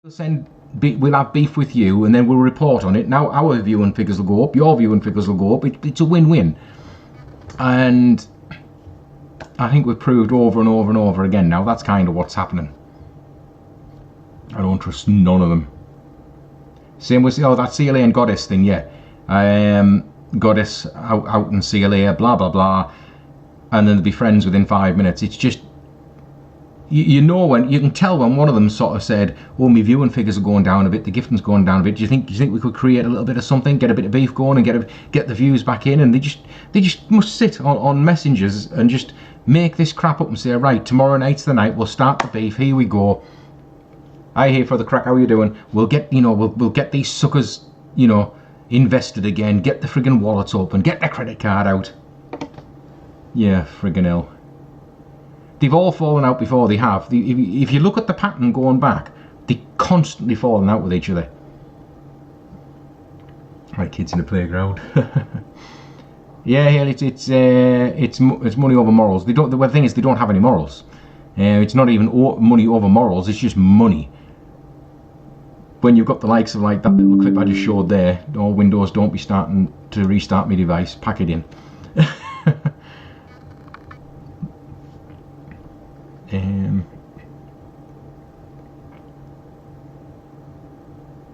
we'll have beef with you, and then we'll report on it. Now our viewing figures will go up, your viewing figures will go up. It's a win-win, and I think we've proved over and over and over again now that's kind of what's happening. I don't trust none of them. Same with that CLA and Goddess thing, yeah. Goddess out in CLA, blah blah blah, and then they'll be friends within 5 minutes. It's just, you know, when you can tell when one of them sort of said, "Oh, my viewing figures are going down a bit, the gifting's going down a bit. Do you think we could create a little bit of something, get a bit of beef going, and get the views back in?" And they just must sit on messengers and just make this crap up and say, "Right, tomorrow night's the night. We'll start the beef. Here we go. I here for the crack. How are you doing? We'll get, you know, we'll get these suckers, you know, invested again. Get the friggin' wallets open. Get the credit card out." Yeah, friggin' hell. They've all fallen out before. They have. If you look at the pattern going back, they're constantly falling out with each other. Like kids in the playground. Yeah, it's money over morals. The thing is, they don't have any morals. It's not even money over morals. It's just money. When you've got the likes of like that little clip I just showed there, "Oh, Windows, don't be starting to restart my device. Pack it in."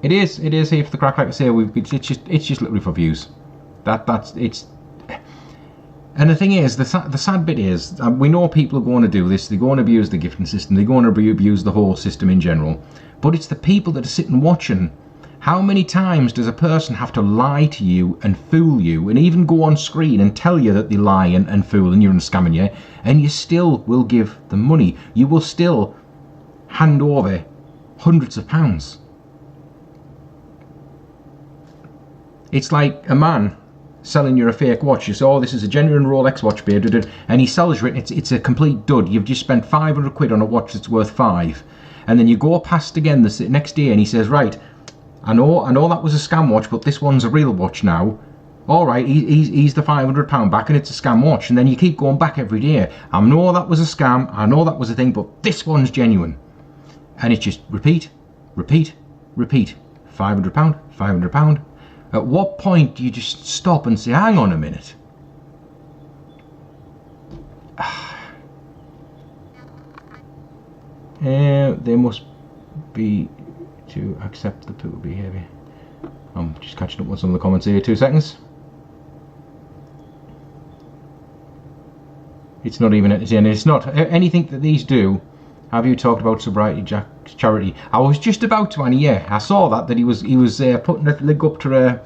It is here for the crack. Like I say, it's just literally for views. That's it's. And the thing is, the sad bit is, we know people are going to do this. They're going to abuse the gifting system. They're going to abuse the whole system in general. But it's the people that are sitting watching. How many times does a person have to lie to you and fool you, and even go on screen and tell you that they lie and fool and you're scamming you, and you still will give them money? You will still hand over hundreds of pounds. It's like a man selling you a fake watch. You say, "Oh, this is a genuine Rolex watch, babe," and he sells you it. It's a complete dud. You've just spent 500 quid on a watch that's worth 5, and then you go past again the next day, and he says, "Right, I know that was a scam watch, but this one's a real watch now. All right, he's the £500 back, and it's a scam watch." And then you keep going back every day. "I know that was a scam. I know that was a thing, but this one's genuine." And it's just repeat, repeat, repeat. £500, £500. At what point do you just stop and say, "Hang on a minute"? They must be to accept the poor behaviour. I'm just catching up with some of the comments here. 2 seconds. It's not even entertaining. It's not anything that these do. Have you talked about Sobriety Jack's charity? I was just about to, Annie. Yeah, I saw that he was putting a link up to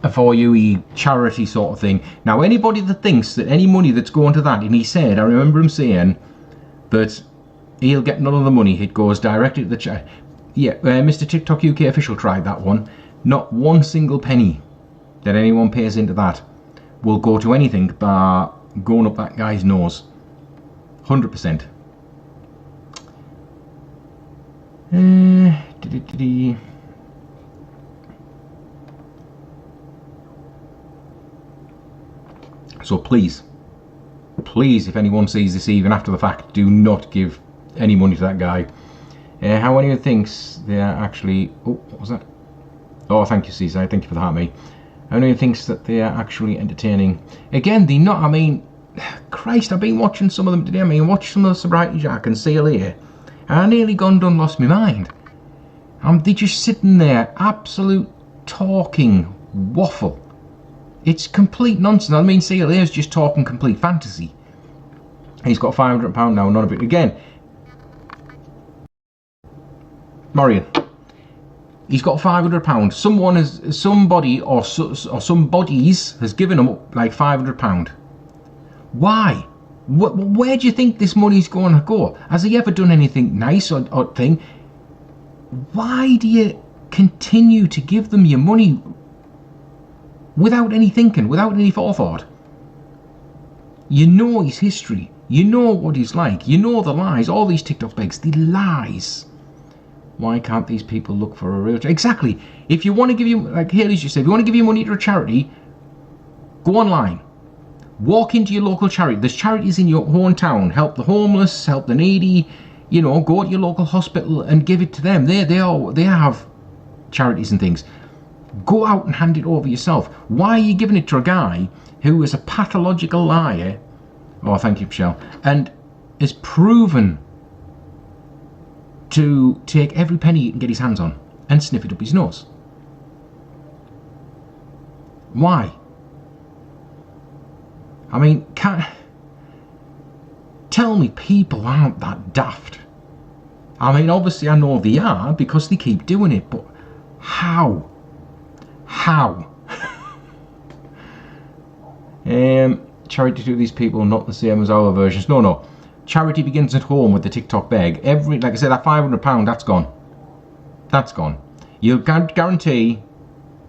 a for you charity sort of thing. Now, anybody that thinks that any money that's going to that, and he said, I remember him saying that he'll get none of the money. It goes directly to the charity. Yeah, Mr. TikTok UK official tried that one. Not one single penny that anyone pays into that will go to anything but going up that guy's nose. 100%. So please, if anyone sees this even after the fact, do not give any money to that guy. How anyone thinks they are actually... Oh, what was that? Oh, thank you, Caesar. Thank you for the heart, mate. How anyone thinks that they are actually entertaining? Again, they're not. I mean, Christ, I've been watching some of them today. I mean, watch some of the Sobriety Jack and CLA, and I nearly gone done lost my mind. They're just sitting there, absolute talking waffle. It's complete nonsense. I mean, CLA is just talking complete fantasy. He's got £500 now, not a bit. Again, Marion, he's got £500. Somebody or some bodies has given him like £500. Why? Where do you think this money's going to go? Has he ever done anything nice or thing? Why do you continue to give them your money without any thinking, without any forethought? You know his history. You know what he's like. You know the lies. All these TikTok begs, the lies. Why can't these people look for a real... Exactly. If you want to give you... Like Haley's just said, if you want to give your money to a charity, go online. Walk into your local charity. There's charities in your hometown. Help the homeless, help the needy. You know, go to your local hospital and give it to them. They have charities and things. Go out and hand it over yourself. Why are you giving it to a guy who is a pathological liar? Oh, thank you, Michelle. And is proven to take every penny he can get his hands on and sniff it up his nose. Why? I mean, tell me people aren't that daft. I mean, obviously I know they are because they keep doing it, but how? How? Charity to these people, not the same as our versions. No. Charity begins at home with the TikTok beg. Like I said, that £500, that's gone. That's gone. You'll guarantee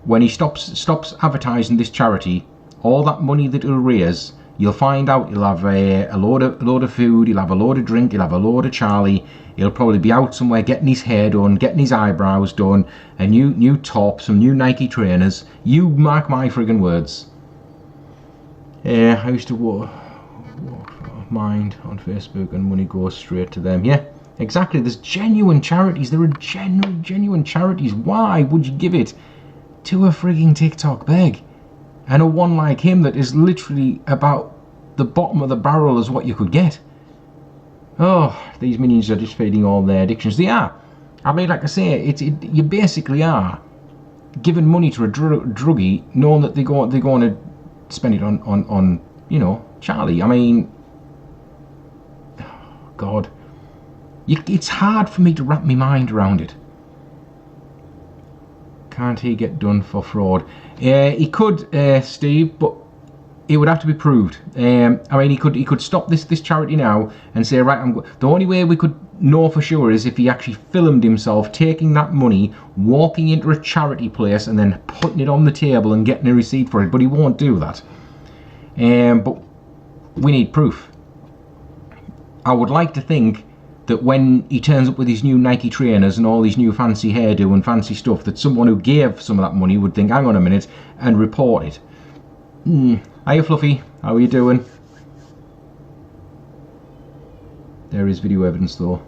when he stops advertising this charity, all that money that he'll raise, you'll find out he'll have a load of food, he'll have a load of drink, he'll have a load of Charlie. He'll probably be out somewhere getting his hair done, getting his eyebrows done, a new top, some new Nike trainers. You mark my friggin' words. I used to mind on Facebook and money goes straight to them. Yeah, exactly. There's genuine charities. There are genuine charities. Why would you give it to a frigging TikTok beg? And a one like him that is literally about the bottom of the barrel as what you could get. Oh, these minions are just feeding all their addictions. They are. I mean, like I say, you basically are giving money to a druggie, knowing that they're going to spend it on you know, Charlie. I mean, God, it's hard for me to wrap my mind around it. Can't he get done for fraud? He could, Steve, but it would have to be proved. I mean, he could stop this charity now and say, right, the only way we could know for sure is if he actually filmed himself taking that money, walking into a charity place and then putting it on the table and getting a receipt for it, but he won't do that. But we need proof. I would like to think that when he turns up with his new Nike trainers and all these new fancy hairdo and fancy stuff, that someone who gave some of that money would think, hang on a minute, and report it. Hiya Fluffy, how are you doing? There is video evidence though.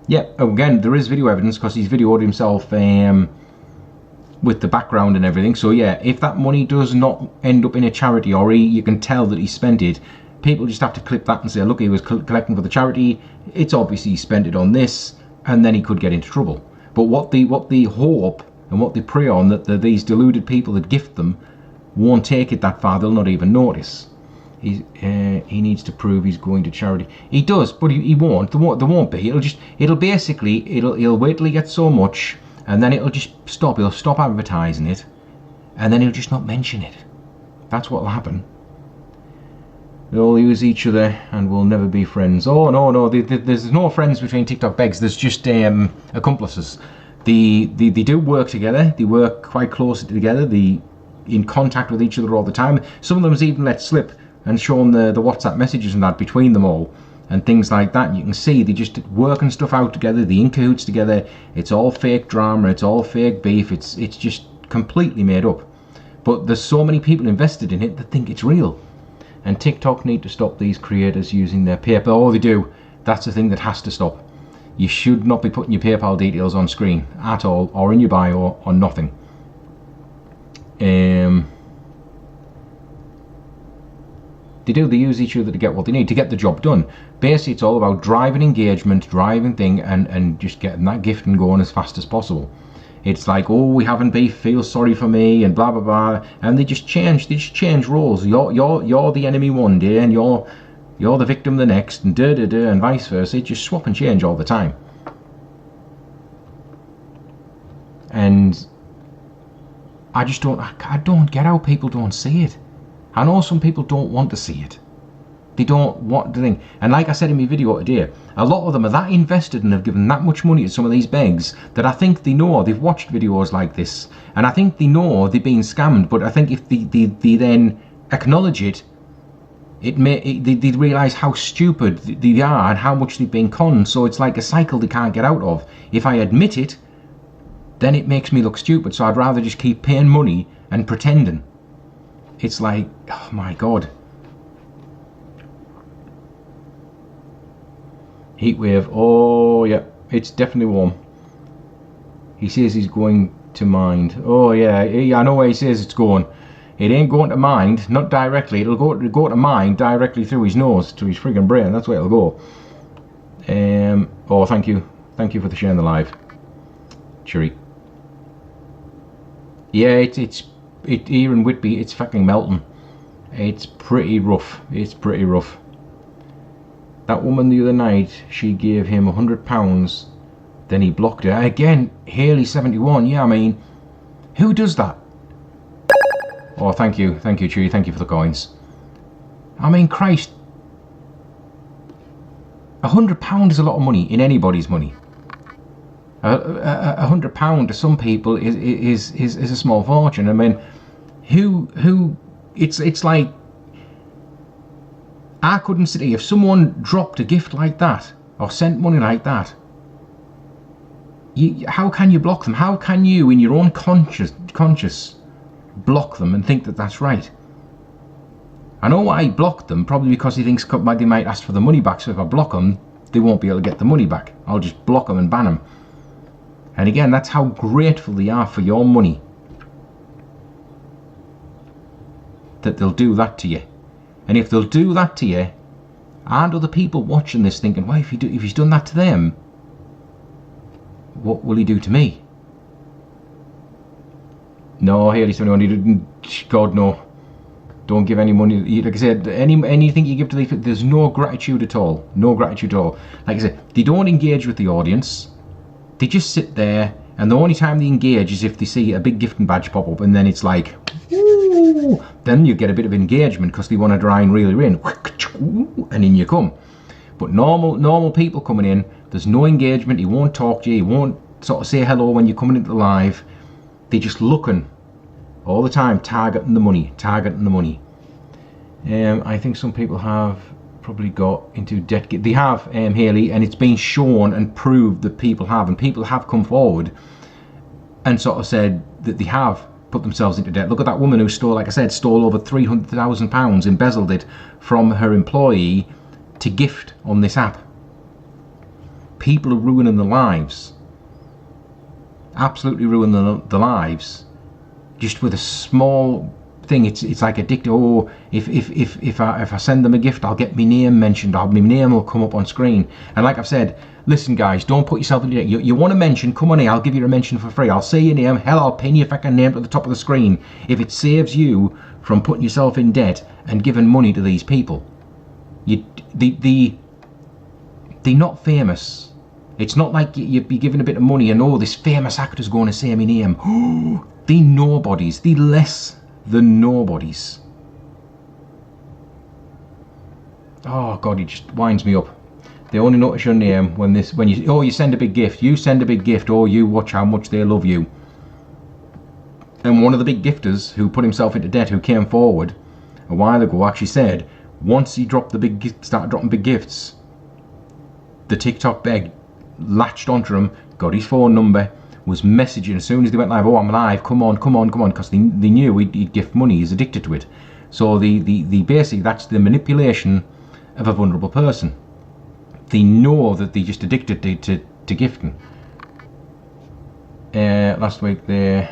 Yeah, again, there is video evidence because he's videoed himself with the background and everything. So yeah, if that money does not end up in a charity, or you can tell that he spent it, people just have to clip that and say, look, he was collecting for the charity, it's obviously he spent it on this, and then he could get into trouble. But what they hope and what they pray on, that these deluded people that gift them won't take it that far, they'll not even notice. He needs to prove he's going to charity. He does, but he won't. There won't be. He'll wait till he gets so much, and then it'll just stop. He'll stop advertising it, and then he'll just not mention it. That's what'll happen. They all use each other and will never be friends. Oh no, there's no friends between TikTok begs. There's just accomplices. They do work together. They work quite closely together. They in contact with each other all the time. Some of them's even let slip and shown the WhatsApp messages and that between them all and things like that. And you can see they just working stuff out together. They in cahoots together. It's all fake drama. It's all fake beef. It's just completely made up. But there's so many people invested in it that think it's real. And TikTok need to stop these creators using their PayPal. Oh, they do. That's the thing that has to stop. You should not be putting your PayPal details on screen at all, or in your bio, or nothing. They use each other to get what they need, to get the job done. Basically, it's all about driving engagement, driving thing, and just getting that gifting going as fast as possible. It's like, oh, we haven't beef, feel sorry for me, and blah blah blah, and they just change roles. You're the enemy one day, and you're the victim the next, and and vice versa. They just swap and change all the time. And I don't get how people don't see it. I know some people don't want to see it. They don't want the thing. And like I said in my video today, a lot of them are that invested and have given that much money to some of these begs that I think they know. They've watched videos like this, and I think they know they're being scammed. But I think if they then acknowledge it, they realise how stupid they are and how much they've been conned. So it's like a cycle they can't get out of. If I admit it, then it makes me look stupid. So I'd rather just keep paying money and pretending. It's like, oh my God. Heatwave. Oh, yeah. It's definitely warm. He says he's going to mind. Oh, yeah. I know where he says it's going. It ain't going to mind. Not directly. It'll go to mind directly through his nose to his friggin' brain. That's where it'll go. Oh, thank you. Thank you for the sharing the live. Cheery. Yeah, it's here in Whitby, it's fucking melting. It's pretty rough. It's pretty rough. That woman the other night, she gave him £100, then he blocked her. Again, Haley71, yeah, I mean, who does that? Oh, thank you, Cheery, thank you for the coins. I mean, Christ, £100 is a lot of money in anybody's money. £100 to some people is a small fortune. I mean, who? It's like, I couldn't sit here if someone dropped a gift like that or sent money like that. How can you block them? How can you, in your own conscious, block them and think that that's right? I know why he blocked them, probably because he thinks they might ask for the money back. So if I block them, they won't be able to get the money back. I'll just block them and ban them. And again, that's how grateful they are for your money, that they'll do that to you. And if they'll do that to you, and other people watching this thinking, well, if he's done that to them, what will he do to me? No, Haley71, he didn't. God, no. Don't give any money. Like I said, anything you give to these, there's no gratitude at all. No gratitude at all. Like I said, they don't engage with the audience. They just sit there, and the only time they engage is if they see a big gifting badge pop up, and then it's like, ooh, then you get a bit of engagement because they want to try and reel you in, and in you come. But normal people coming in, there's no engagement. He won't talk to you. He won't sort of say hello when you're coming into the live. They're just looking all the time, targeting the money, targeting the money. I think some people have probably got into debt. They have, Haley, and it's been shown and proved that people have, and people have come forward and sort of said that they have put themselves into debt. Look at that woman who stole, like I said, stole over £300,000, embezzled it from her employee to gift on this app. People are ruining their lives, absolutely ruining the lives, just with a small thing. It's like addictive. Oh, if I send them a gift, I'll get my name mentioned, or my name will come up on screen. And like I've said, listen guys, don't put yourself in debt. You want a mention, come on here, I'll give you a mention for free. I'll say your name, hell, I'll pin your fucking name to the top of the screen if it saves you from putting yourself in debt and giving money to these people. They're not famous. It's not like you'd be giving a bit of money and, oh, this famous actor's going to say my name. They're nobodies. They're less than nobodies. Oh God, it just winds me up. They only notice your name when you send a big gift. You send a big gift, or you watch how much they love you. And one of the big gifters who put himself into debt, who came forward a while ago, actually said once he dropped started dropping big gifts, the TikTok beg latched onto him, got his phone number, was messaging as soon as they went live. Oh, I'm live, come on, because they knew he'd gift money. He's addicted to it. So the basically, that's the manipulation of a vulnerable person. They know that they're just addicted to gifting. Last week they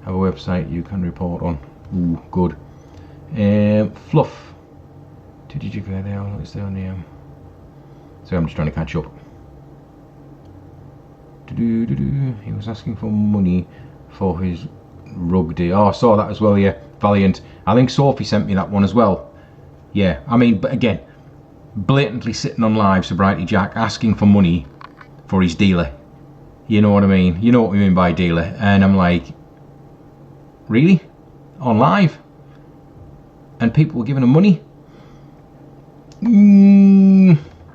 have a website you can report on. Ooh, good. Fluff. Did you go there? What is their name? So I'm just trying to catch up. He was asking for money for his rug day. Oh, I saw that as well, yeah. Valiant. I think Sophie sent me that one as well. Yeah, I mean, but again, blatantly sitting on live, Sobriety Jack, asking for money for his dealer. You know what I mean? You know what we mean by dealer. And I'm like, really? On live? And people were giving him money?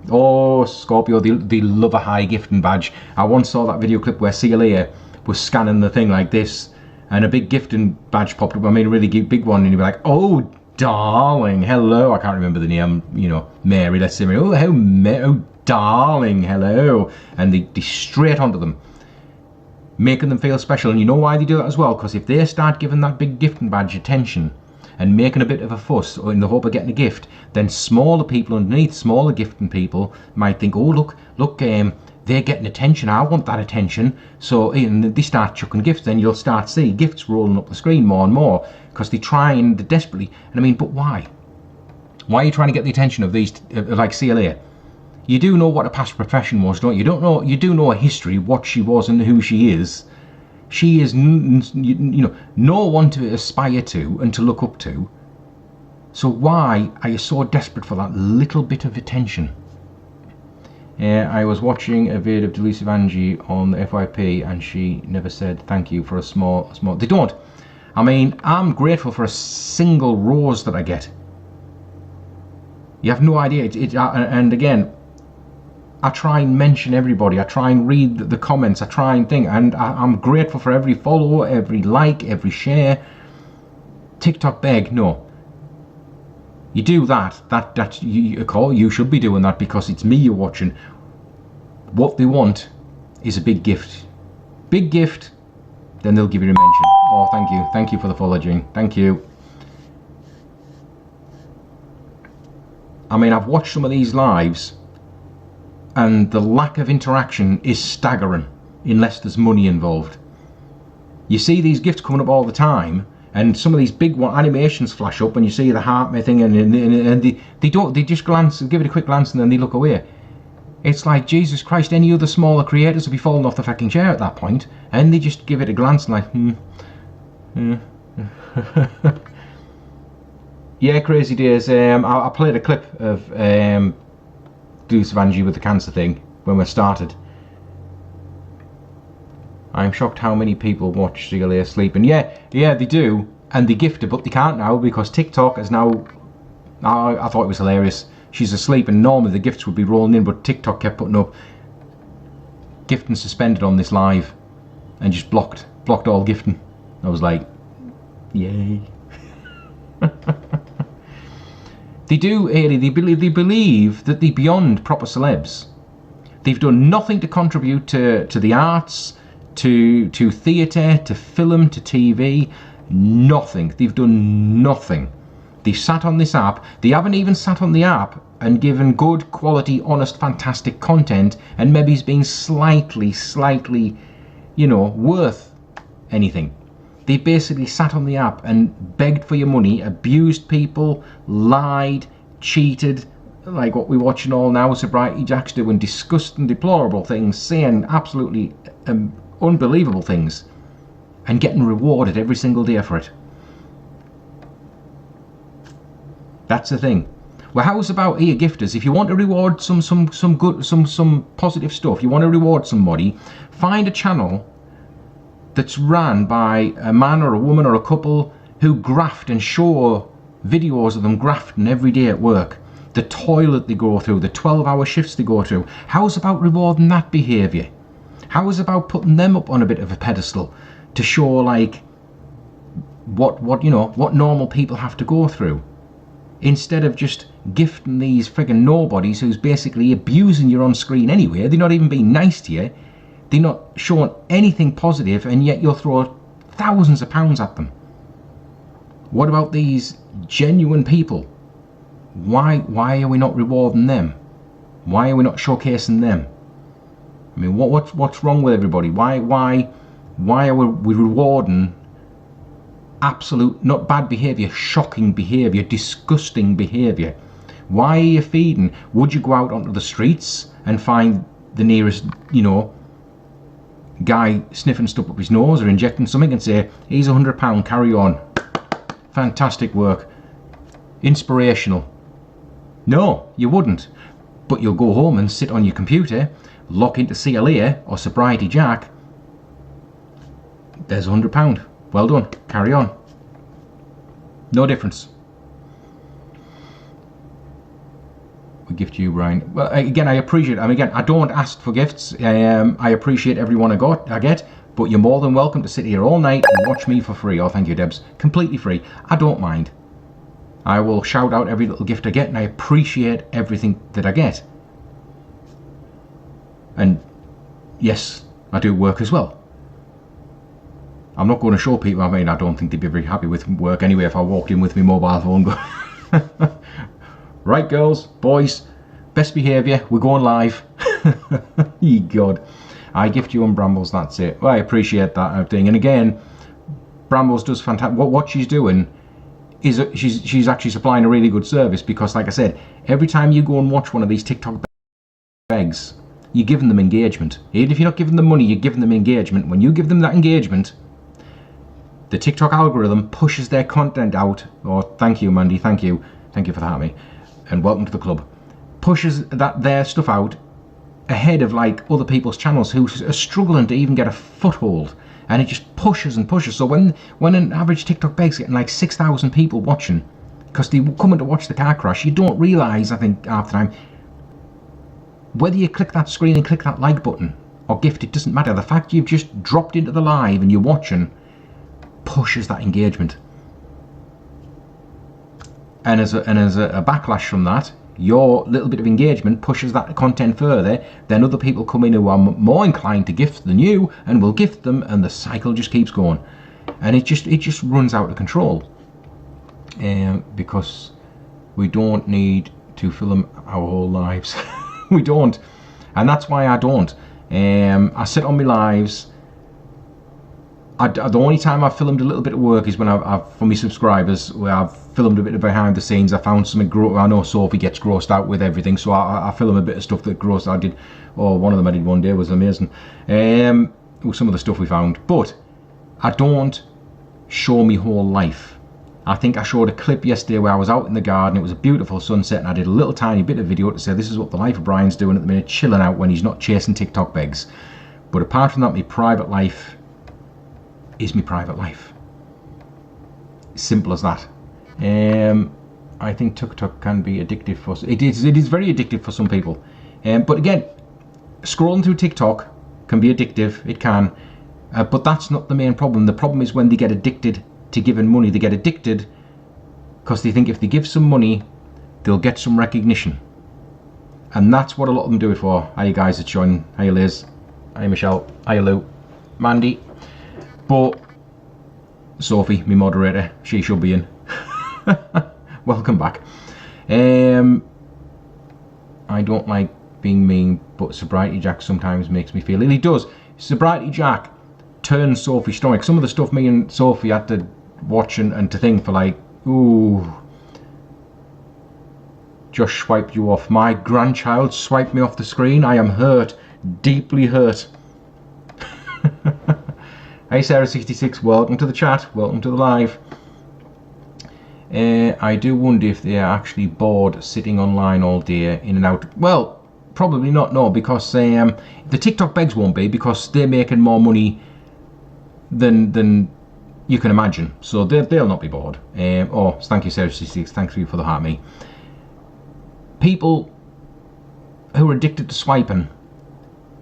Oh, Scorpio, they love a high gifting badge. I once saw that video clip where CLA was scanning the thing like this, and a big gifting badge popped up. I mean, a really big one, and you'd be like, oh, darling, hello. I can't remember the name, you know, Mary, let's say Mary. Oh, darling, hello. And they straight onto them, making them feel special. And you know why they do that as well? Because if they start giving that big gifting badge attention, and making a bit of a fuss or in the hope of getting a gift, then smaller people underneath, smaller gifting people might think, oh look, they're getting attention, I want that attention. So they start chucking gifts, then you'll start to see gifts rolling up the screen more and more, because they're trying desperately. And I mean, but why? Why are you trying to get the attention of these, like CLA? You do know what a past profession was, don't you? You do know a history, what she was and who she is. She is, no one to aspire to and to look up to. So why are you so desperate for that little bit of attention? I was watching a vid of Delusive Angie on the FYP, and she never said thank you for a small. They don't. I mean, I'm grateful for a single rose that I get. You have no idea. And again, I try and mention everybody. I try and read the comments. I try and think, and I'm grateful for every follow, every like, every share. TikTok beg, no. You do that you should be doing that, because it's me you're watching. What they want is a big gift. Big gift, then they'll give you a mention. Oh, thank you for the follow, Jane. Thank you. I mean, I've watched some of these lives, and the lack of interaction is staggering unless there's money involved. You see these gifts coming up all the time, and some of these big animations flash up, and you see the heart thing, and they just glance, give it a quick glance, and then they look away. It's like, Jesus Christ, any other smaller creators would be falling off the fucking chair at that point, and they just give it a glance and like, Yeah, Crazy Days. I played a clip of Delusive Angie with the cancer thing when we started. I'm shocked how many people watch CLA sleeping. Yeah, they do, and they gift her, but they can't now because TikTok is now. I thought it was hilarious. She's asleep, and normally the gifts would be rolling in, but TikTok kept putting up gifting suspended on this live, and just blocked all gifting. I was like, yay. They do, they believe that they're beyond proper celebs. They've done nothing to contribute to the arts, to theatre, to film, to TV. Nothing. They've done nothing. They've sat on this app. They haven't even sat on the app and given good, quality, honest, fantastic content, and maybe it's been slightly, worth anything. They basically sat on the app and begged for your money, abused people, lied, cheated, like what we're watching all now, Sobriety Jack's doing disgusting, deplorable things, saying absolutely unbelievable things, and getting rewarded every single day for it. That's the thing. Well, how's about here, gifters? If you want to reward some good, some positive stuff, you want to reward somebody, find a channel that's run by a man or a woman or a couple who graft and show videos of them grafting every day at work, the toilet they go through, the 12-hour shifts they go through. How's about rewarding that behaviour? How's about putting them up on a bit of a pedestal to show like what normal people have to go through, instead of just gifting these friggin' nobodies who's basically abusing you on screen anyway. They're not even being nice to you. They're not showing anything positive, and yet you'll throw thousands of pounds at them. What about these genuine people? Why are we not rewarding them? Why are we not showcasing them? I mean, what's wrong with everybody? Why are we rewarding absolute, not bad behaviour, shocking behaviour, disgusting behaviour? Why are you feeding? Would you go out onto the streets and find the nearest, guy sniffing stuff up his nose or injecting something and say, here's £100, carry on, fantastic work, inspirational? No, you wouldn't. But you'll go home and sit on your computer, log into CLA or Sobriety Jack. There's £100, well done, carry on. No difference. We gift you, Brian. Well, again, I appreciate it. I mean, again, I don't ask for gifts. I appreciate everyone I get, but you're more than welcome to sit here all night and watch me for free. Oh, thank you, Debs. Completely free. I don't mind. I will shout out every little gift I get, and I appreciate everything that I get. And yes, I do work as well. I'm not going to show people. I mean, I don't think they'd be very happy with work anyway if I walked in with my mobile phone. Right, girls, boys, best behaviour. We're going live. Ye God, I gift you on Brambles. That's it. Well, I appreciate that thing. And again, Brambles does fantastic. What she's doing is she's actually supplying a really good service, because, like I said, every time you go and watch one of these TikTok begs, you're giving them engagement. Even if you're not giving them money, you're giving them engagement. When you give them that engagement, the TikTok algorithm pushes their content out. Oh, thank you, Mandy. Thank you for that, mate. And welcome to the club. Pushes their stuff out ahead of like other people's channels who are struggling to even get a foothold, and it just pushes and pushes. So when an average TikTok beg's getting like 6,000 people watching because they come in to watch the car crash, you don't realise, I think, half the time, whether you click that screen and click that like button or gift, it doesn't matter. The fact you've just dropped into the live and you're watching pushes that engagement. And as a backlash from that, your little bit of engagement pushes that content further. Then other people come in who are more inclined to gift than you, and will gift them, and the cycle just keeps going. And it just runs out of control. Because we don't need to film our whole lives. We don't, and that's why I don't. I sit on my lives. The only time I've filmed a little bit of work is when I've for my subscribers, where I've filmed a bit of behind the scenes. I found something. I know Sophie gets grossed out with everything, so I film a bit of stuff that grossed. I did. Oh, one of them I did one day was amazing. Some of the stuff we found, but I don't show me whole life. I think I showed a clip yesterday where I was out in the garden. It was a beautiful sunset, and I did a little tiny bit of video to say this is what the life of Brian's doing at the minute, chilling out when he's not chasing TikTok begs. But apart from that, my private life is my private life. Simple as that. I think TikTok can be addictive for it is very addictive for some people. But again, scrolling through TikTok can be addictive. It can, but that's not the main problem. The problem is when they get addicted to giving money. They get addicted because they think if they give some money, they'll get some recognition, and that's what a lot of them do it for. Hi you guys, it's John. Hi Liz. Hi Michelle. Hi Lou. Mandy. But Sophie, my moderator, she should be in. Welcome back. I don't like being mean, but Sobriety Jack sometimes makes me feel ill. He does. Sobriety Jack turns Sophie's stomach. Some of the stuff me and Sophie had to watch and to think for, like, ooh, just swiped you off. My grandchild swiped me off the screen. I am hurt, deeply hurt. Hey Sarah66, welcome to the chat, welcome to the live. I do wonder if they are actually bored sitting online all day in and out. Well, probably not, no, because the TikTok begs won't be, because they're making more money than you can imagine. So they'll not be bored. Oh, thank you Sarah66, thanks you for the heart, me. People who are addicted to swiping,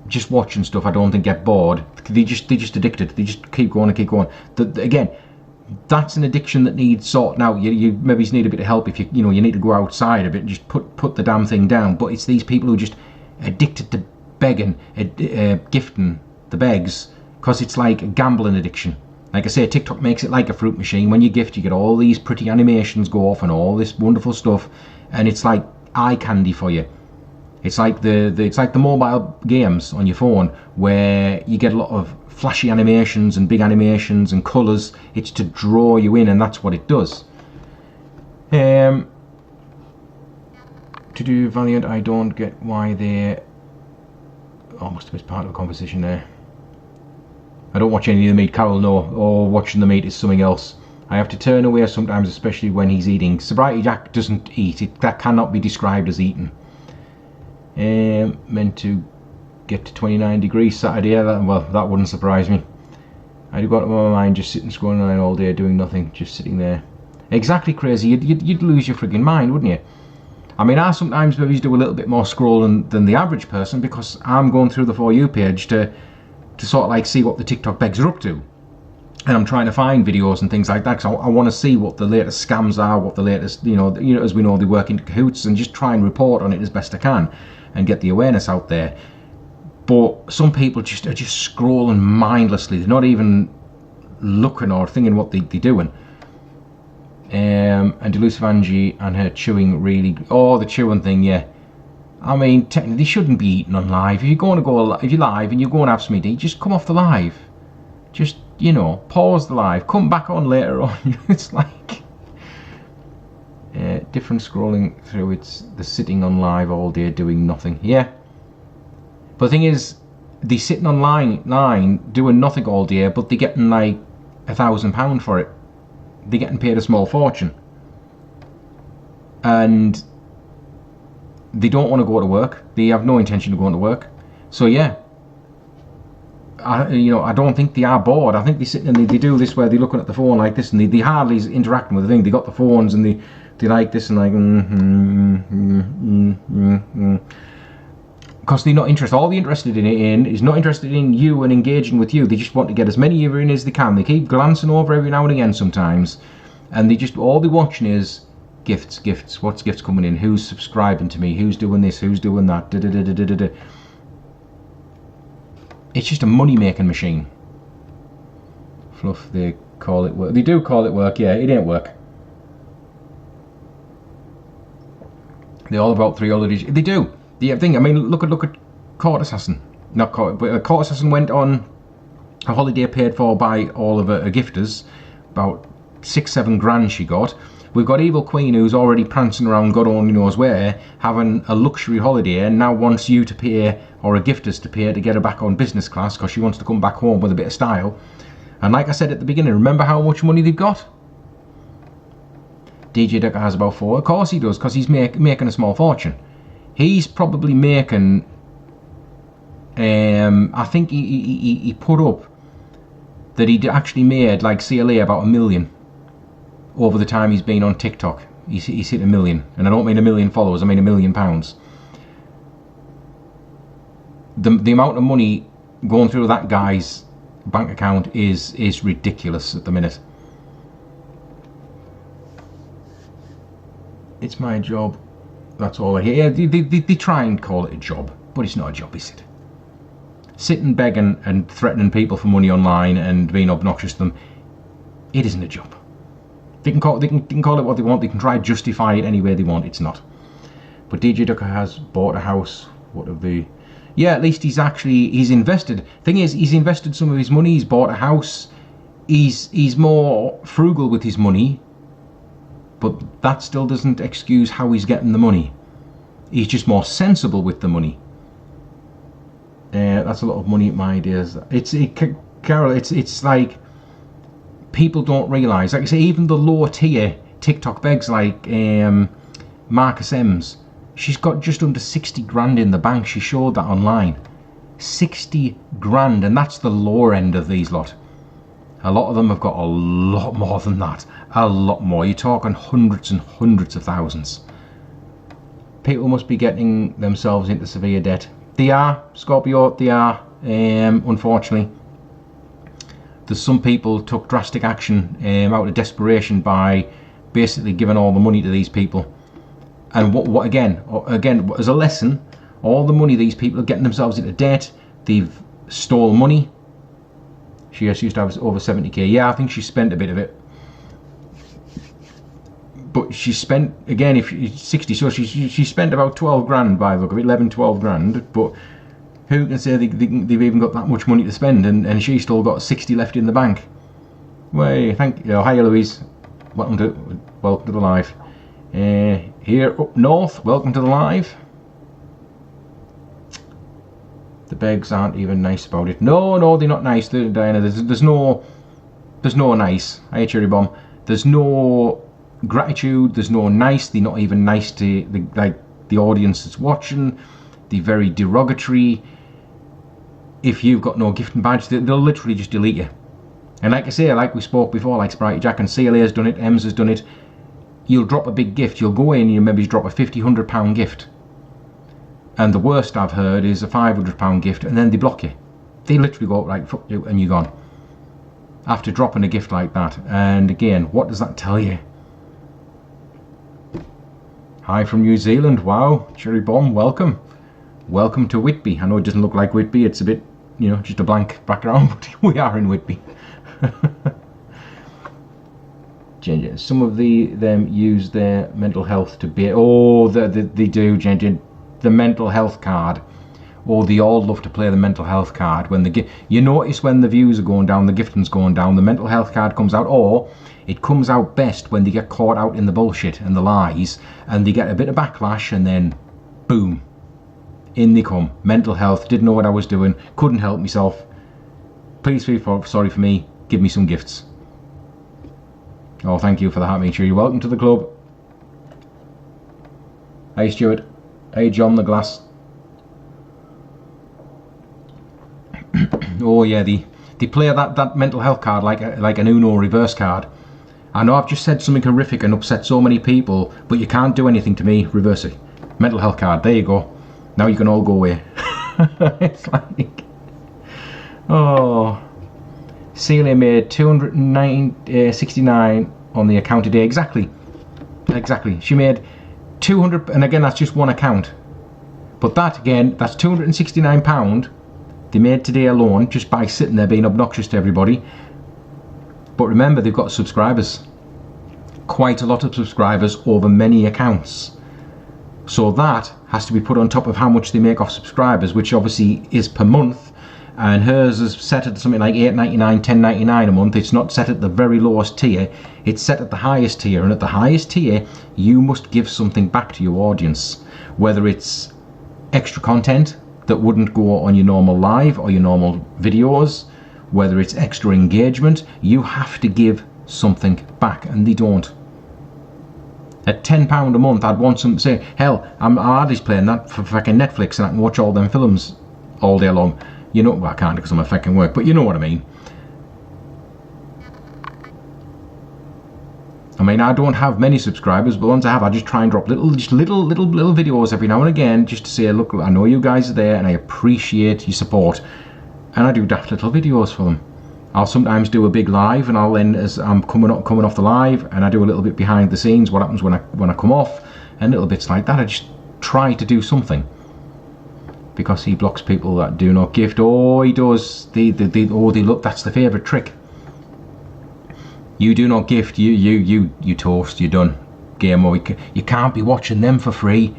just watching stuff, I don't think get bored. They just addicted. They just keep going and keep going. Again, that's an addiction that needs sorting out. You maybe need a bit of help if you need to go outside a bit and just put the damn thing down. But it's these people who are just addicted to begging, gifting the begs, because it's like a gambling addiction. Like I say, TikTok makes it like a fruit machine. When you gift, you get all these pretty animations go off and all this wonderful stuff, and it's like eye candy for you. It's like the mobile games on your phone where you get a lot of flashy animations and big animations and colours. It's to draw you in, and that's what it does. To do Valiant, I don't get why they... Oh, must have been part of a conversation there. I don't watch any of the meat, Carol, no. Or watching the meat is something else. I have to turn away sometimes, especially when he's eating. Sobriety Jack doesn't eat. That cannot be described as eating. Meant to get to 29 degrees Saturday. Well, that wouldn't surprise me. I'd got my mind just sitting scrolling around all day doing nothing, just sitting there. Exactly, crazy. You'd lose your frigging mind, wouldn't you? I mean, I sometimes maybe do a little bit more scrolling than the average person, because I'm going through the For You page to sort of like see what the TikTok begs are up to, and I'm trying to find videos and things like that, because I want to see what the latest scams are, what the latest, as we know, they work in cahoots, and just try and report on it as best I can and get the awareness out there. But some people are just scrolling mindlessly. They're not even looking or thinking what they're doing. And Delusive Angie and her chewing really... Oh, the chewing thing, yeah. I mean, technically, they shouldn't be eating on live. If you're going to go... If you're live and you're going to have something to eat, just come off the live. Just, you know, pause the live. Come back on later on. It's like... different scrolling through. It's the sitting on live all day doing nothing. Yeah. But the thing is, they're sitting online doing nothing all day, but they're getting like £1,000 for it. They're getting paid a small fortune, and they don't want to go to work. They have no intention of going to work. So yeah, I don't think they are bored. I think they sit and they do this where they're looking at the phone like this, and they hardly is interacting with the thing. They got the phones and they like this and like because they're not interested. All they're interested in is not interested in you and engaging with you. They just want to get as many of you in as they can. They keep glancing over every now and again sometimes, and they just, all they're watching is gifts. What's gifts coming in? Who's subscribing to me? Who's doing this? Who's doing that? It's just a money making machine. Fluff, they call it work. They do call it work. Yeah, it ain't work. They're all about 3 holidays. They do. The thing, I mean, look at Court Assassin. Not Court, but Court Assassin went on a holiday paid for by all of her gifters. About 6-7 grand she got. We've got Evil Queen, who's already prancing around God only knows where, having a luxury holiday, and now wants you to pay, or a gifters to pay, to get her back on business class because she wants to come back home with a bit of style. And like I said at the beginning, remember how much money they've got? DJ Ducker has about 4. Of course he does, because he's making a small fortune. He's probably making, I think he put up that he'd actually made, like CLA, about $1 million over the time he's been on TikTok. He's hit $1 million, and I don't mean 1 million followers, I mean £1 million. The amount of money going through that guy's bank account is ridiculous at the minute. It's my job. That's all I hear. They try and call it a job, but it's not a job, is it? Sitting begging and threatening people for money online and being obnoxious to them, it isn't a job. They can call it what they want. They can try to justify it any way they want. It's not. But DJ Ducker has bought a house. What have they? Yeah, at least he's invested. Thing is, he's invested some of his money. He's bought a house. He's more frugal with his money. But that still doesn't excuse how he's getting the money. He's just more sensible with the money. That's a lot of money at my days. Carol, it's like people don't realise. Like I say, even the lower tier TikTok begs like Marcus M's, she's got just under 60 grand in the bank. She showed that online. 60 grand, and that's the lower end of these lot. A lot of them have got a lot more than that. A lot more. You're talking hundreds and hundreds of thousands. People must be getting themselves into severe debt. They are, Scorpio, they are, unfortunately. There's some people took drastic action out of desperation by basically giving all the money to these people. And what again, as a lesson, all the money these people are getting themselves into debt, they've stole money. She used to have over 70k. Yeah, I think she spent a bit of it. But she spent, again, if she's 60, so she spent about 12 grand by the look of it, 11-12 grand. But who can say they've even got that much money to spend, and she's still got 60 left in the bank? Way, thank you. Hi, Eloise. Welcome to the live. Here up north, welcome to the live. The begs aren't even nice about it. No, they're not nice, Diana. There's no nice. Hi, Cherry Bomb. There's no gratitude. There's no nice. They're not even nice to the audience that's watching. They're very derogatory. If you've got no gifting badge, they'll literally just delete you. And like I say, like we spoke before, like Sprite Jack and CLA has done it, Ems has done it. You'll drop a big gift. You'll go in and you maybe drop a £50-100 gift. And the worst I've heard is a £500 gift, and then they block you. They literally go, right, fuck you, and you're gone. After dropping a gift like that. And again, what does that tell you? Hi from New Zealand. Wow, Cherry Bomb, welcome. Welcome to Whitby. I know it doesn't look like Whitby. It's a bit, just a blank background, but we are in Whitby. Some of them use their mental health to be. Oh, they do, Jen. The mental health card. Or they all love to play the mental health card when you notice when the views are going down, the gifting's going down, the mental health card comes out, or it comes out best when they get caught out in the bullshit and the lies, and they get a bit of backlash, and then boom, in they come. Mental health, didn't know what I was doing, couldn't help myself. Please feel sorry for me, give me some gifts. Oh, thank you for the heart, make sure you're welcome to the club. Hey Stuart, hey John the Glass. Oh yeah, they play that mental health card like an Uno reverse card. I know I've just said something horrific and upset so many people, but you can't do anything to me. Reverse it. Mental health card. There you go. Now you can all go away. It's like, oh, Celia made 269 on the account today. Exactly. She made 200, and again that's just one account. But that again, that's £269. They made today alone just by sitting there being obnoxious to everybody. But remember, they've got subscribers, quite a lot of subscribers over many accounts, so that has to be put on top of how much they make off subscribers, which obviously is per month, and hers is set at something like $8.99, $10.99 a month. It's not set at the very lowest tier, it's set at the highest tier, and at the highest tier you must give something back to your audience, whether it's extra content that wouldn't go on your normal live or your normal videos, whether it's extra engagement. You have to give something back, and they don't. At £10 a month, I'd want some, say, hell, I'm hardly playing that for fucking Netflix, and I can watch all them films all day long. You know, well, I can't because I'm at fucking work, but you know what I mean. I mean, I don't have many subscribers, but once I have, I just try and drop little videos every now and again, just to say, look, I know you guys are there, and I appreciate your support. And I do daft little videos for them. I'll sometimes do a big live, and I'll then, as I'm coming off the live, and I do a little bit behind the scenes, what happens when I come off, and little bits like that. I just try to do something. Because he blocks people that do not gift. Oh, he does. They look. That's the favourite trick. You do not gift, you toast, you're done. Game over. You can't be watching them for free.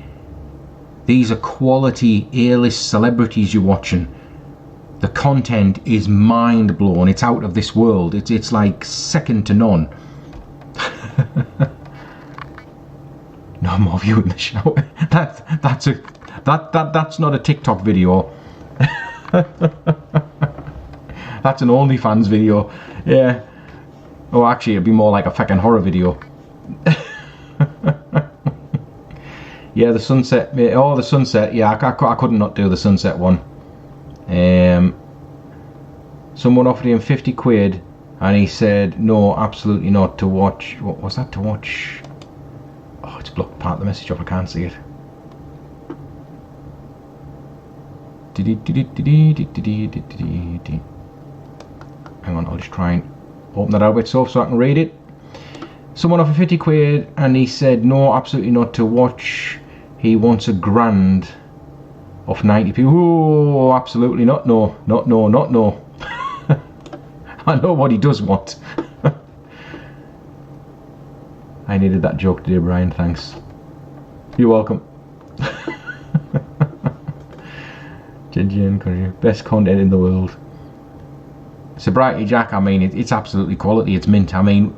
These are quality A-list celebrities you're watching. The content is mind blowing. It's out of this world. It's like second to none. No more viewing the show. That's not a TikTok video. That's an OnlyFans video. Yeah. Oh, actually, it'd be more like a fucking horror video. Yeah, the sunset. Oh, the sunset. Yeah, I couldn't not do the sunset one. Someone offered him 50 quid, and he said, no, absolutely not, to watch. What was that, to watch? Oh, it's blocked part of the message off. I can't see it. Hang on, I'll just try and open that out a bit so I can read it. Someone offered 50 quid, and he said, no, absolutely not, to watch. He wants £1,000 off 90p. Oh, absolutely not, no. Not no. I know what he does want. I needed that joke today, Brian, thanks. You're welcome. Best content in the world. Sobriety Jack, I mean, it's absolutely quality, it's mint. I mean,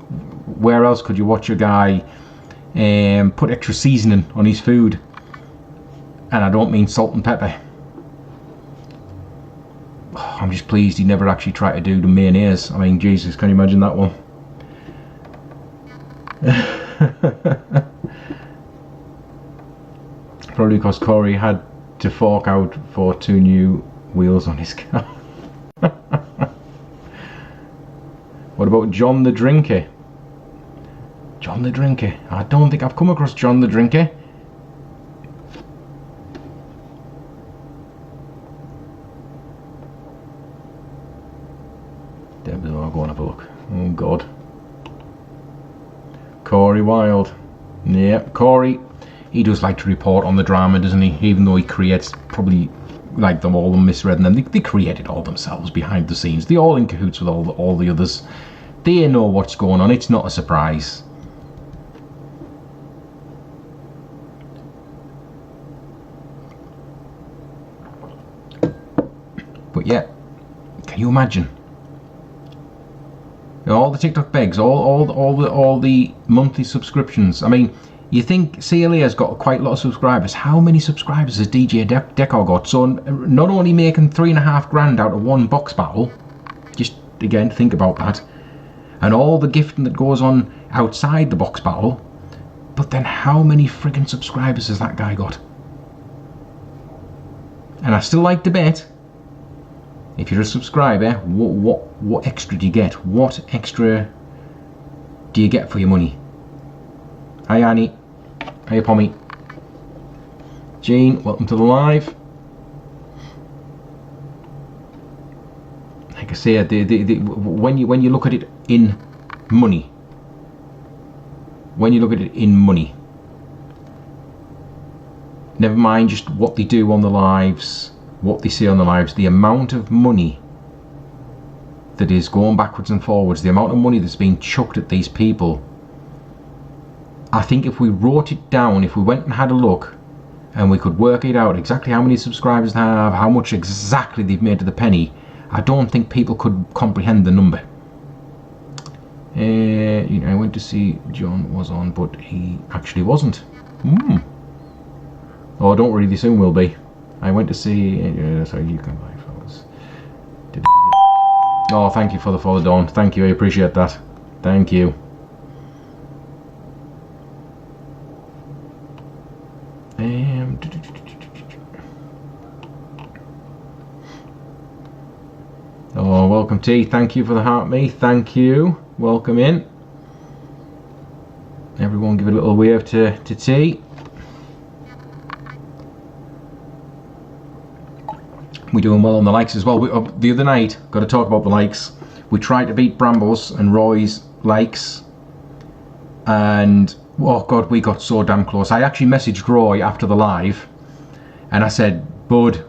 where else could you watch a guy put extra seasoning on his food? And I don't mean salt and pepper. Oh, I'm just pleased he never actually tried to do the mayonnaise. I mean, Jesus, can you imagine that one? Probably because Corey had to fork out for 2 new wheels on his car. What about John the Drinker? John the Drinker. I don't think I've come across John the Drinker. I'll go and have a look. Oh God. Corey Wilde. Yeah, Corey. He does like to report on the drama, doesn't he? Even though he creates probably like them all and misread them. They created all themselves behind the scenes. They're all in cahoots with all the others. They know what's going on. It's not a surprise. But yeah, can you imagine? All the TikTok begs, all the monthly subscriptions. I mean, you think CLA has got quite a lot of subscribers. How many subscribers has DJ Decor got? So not only making $3.5 grand out of one box battle, just again think about that, and all the gifting that goes on outside the box battle, but then how many friggin' subscribers has that guy got? And I still like to bet, if you're a subscriber, what extra do you get? What extra do you get for your money? Hi Annie. Hi Pommy. Jean, welcome to the live. Like I say, when you look at it in money, never mind just what they do on the lives, what they say on the lives, the amount of money that is going backwards and forwards, the amount of money that's being chucked at these people. I think if we wrote it down, if we went and had a look and we could work it out exactly how many subscribers they have, how much exactly they've made to the penny, I don't think people could comprehend the number. You know, I went to see John was on, but he actually wasn't. Oh, don't worry, they soon will be. I went to see. Sorry, you can buy fellas. Oh, thank you for the follow, Dawn. Thank you, I appreciate that. Thank you. Oh, welcome T. Thank you for the heart, me. Thank you. Welcome in. Everyone, give a little wave to T. We're doing well on the likes as well. The other night, got to talk about the likes. We tried to beat Brambles and Roy's likes, and oh god, we got so damn close. I actually messaged Roy after the live, and I said, "Bud,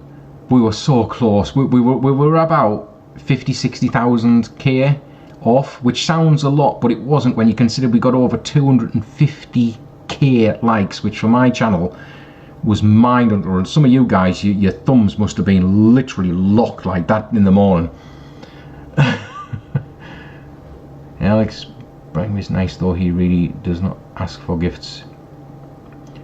we were so close. We were about 50-60,000 K off, which sounds a lot, but it wasn't when you consider we got over 250K likes, which for my channel was mind-blowing. Some of you guys, your thumbs must have been literally locked like that in the morning." Alex Bragg is nice though. He really does not ask for gifts,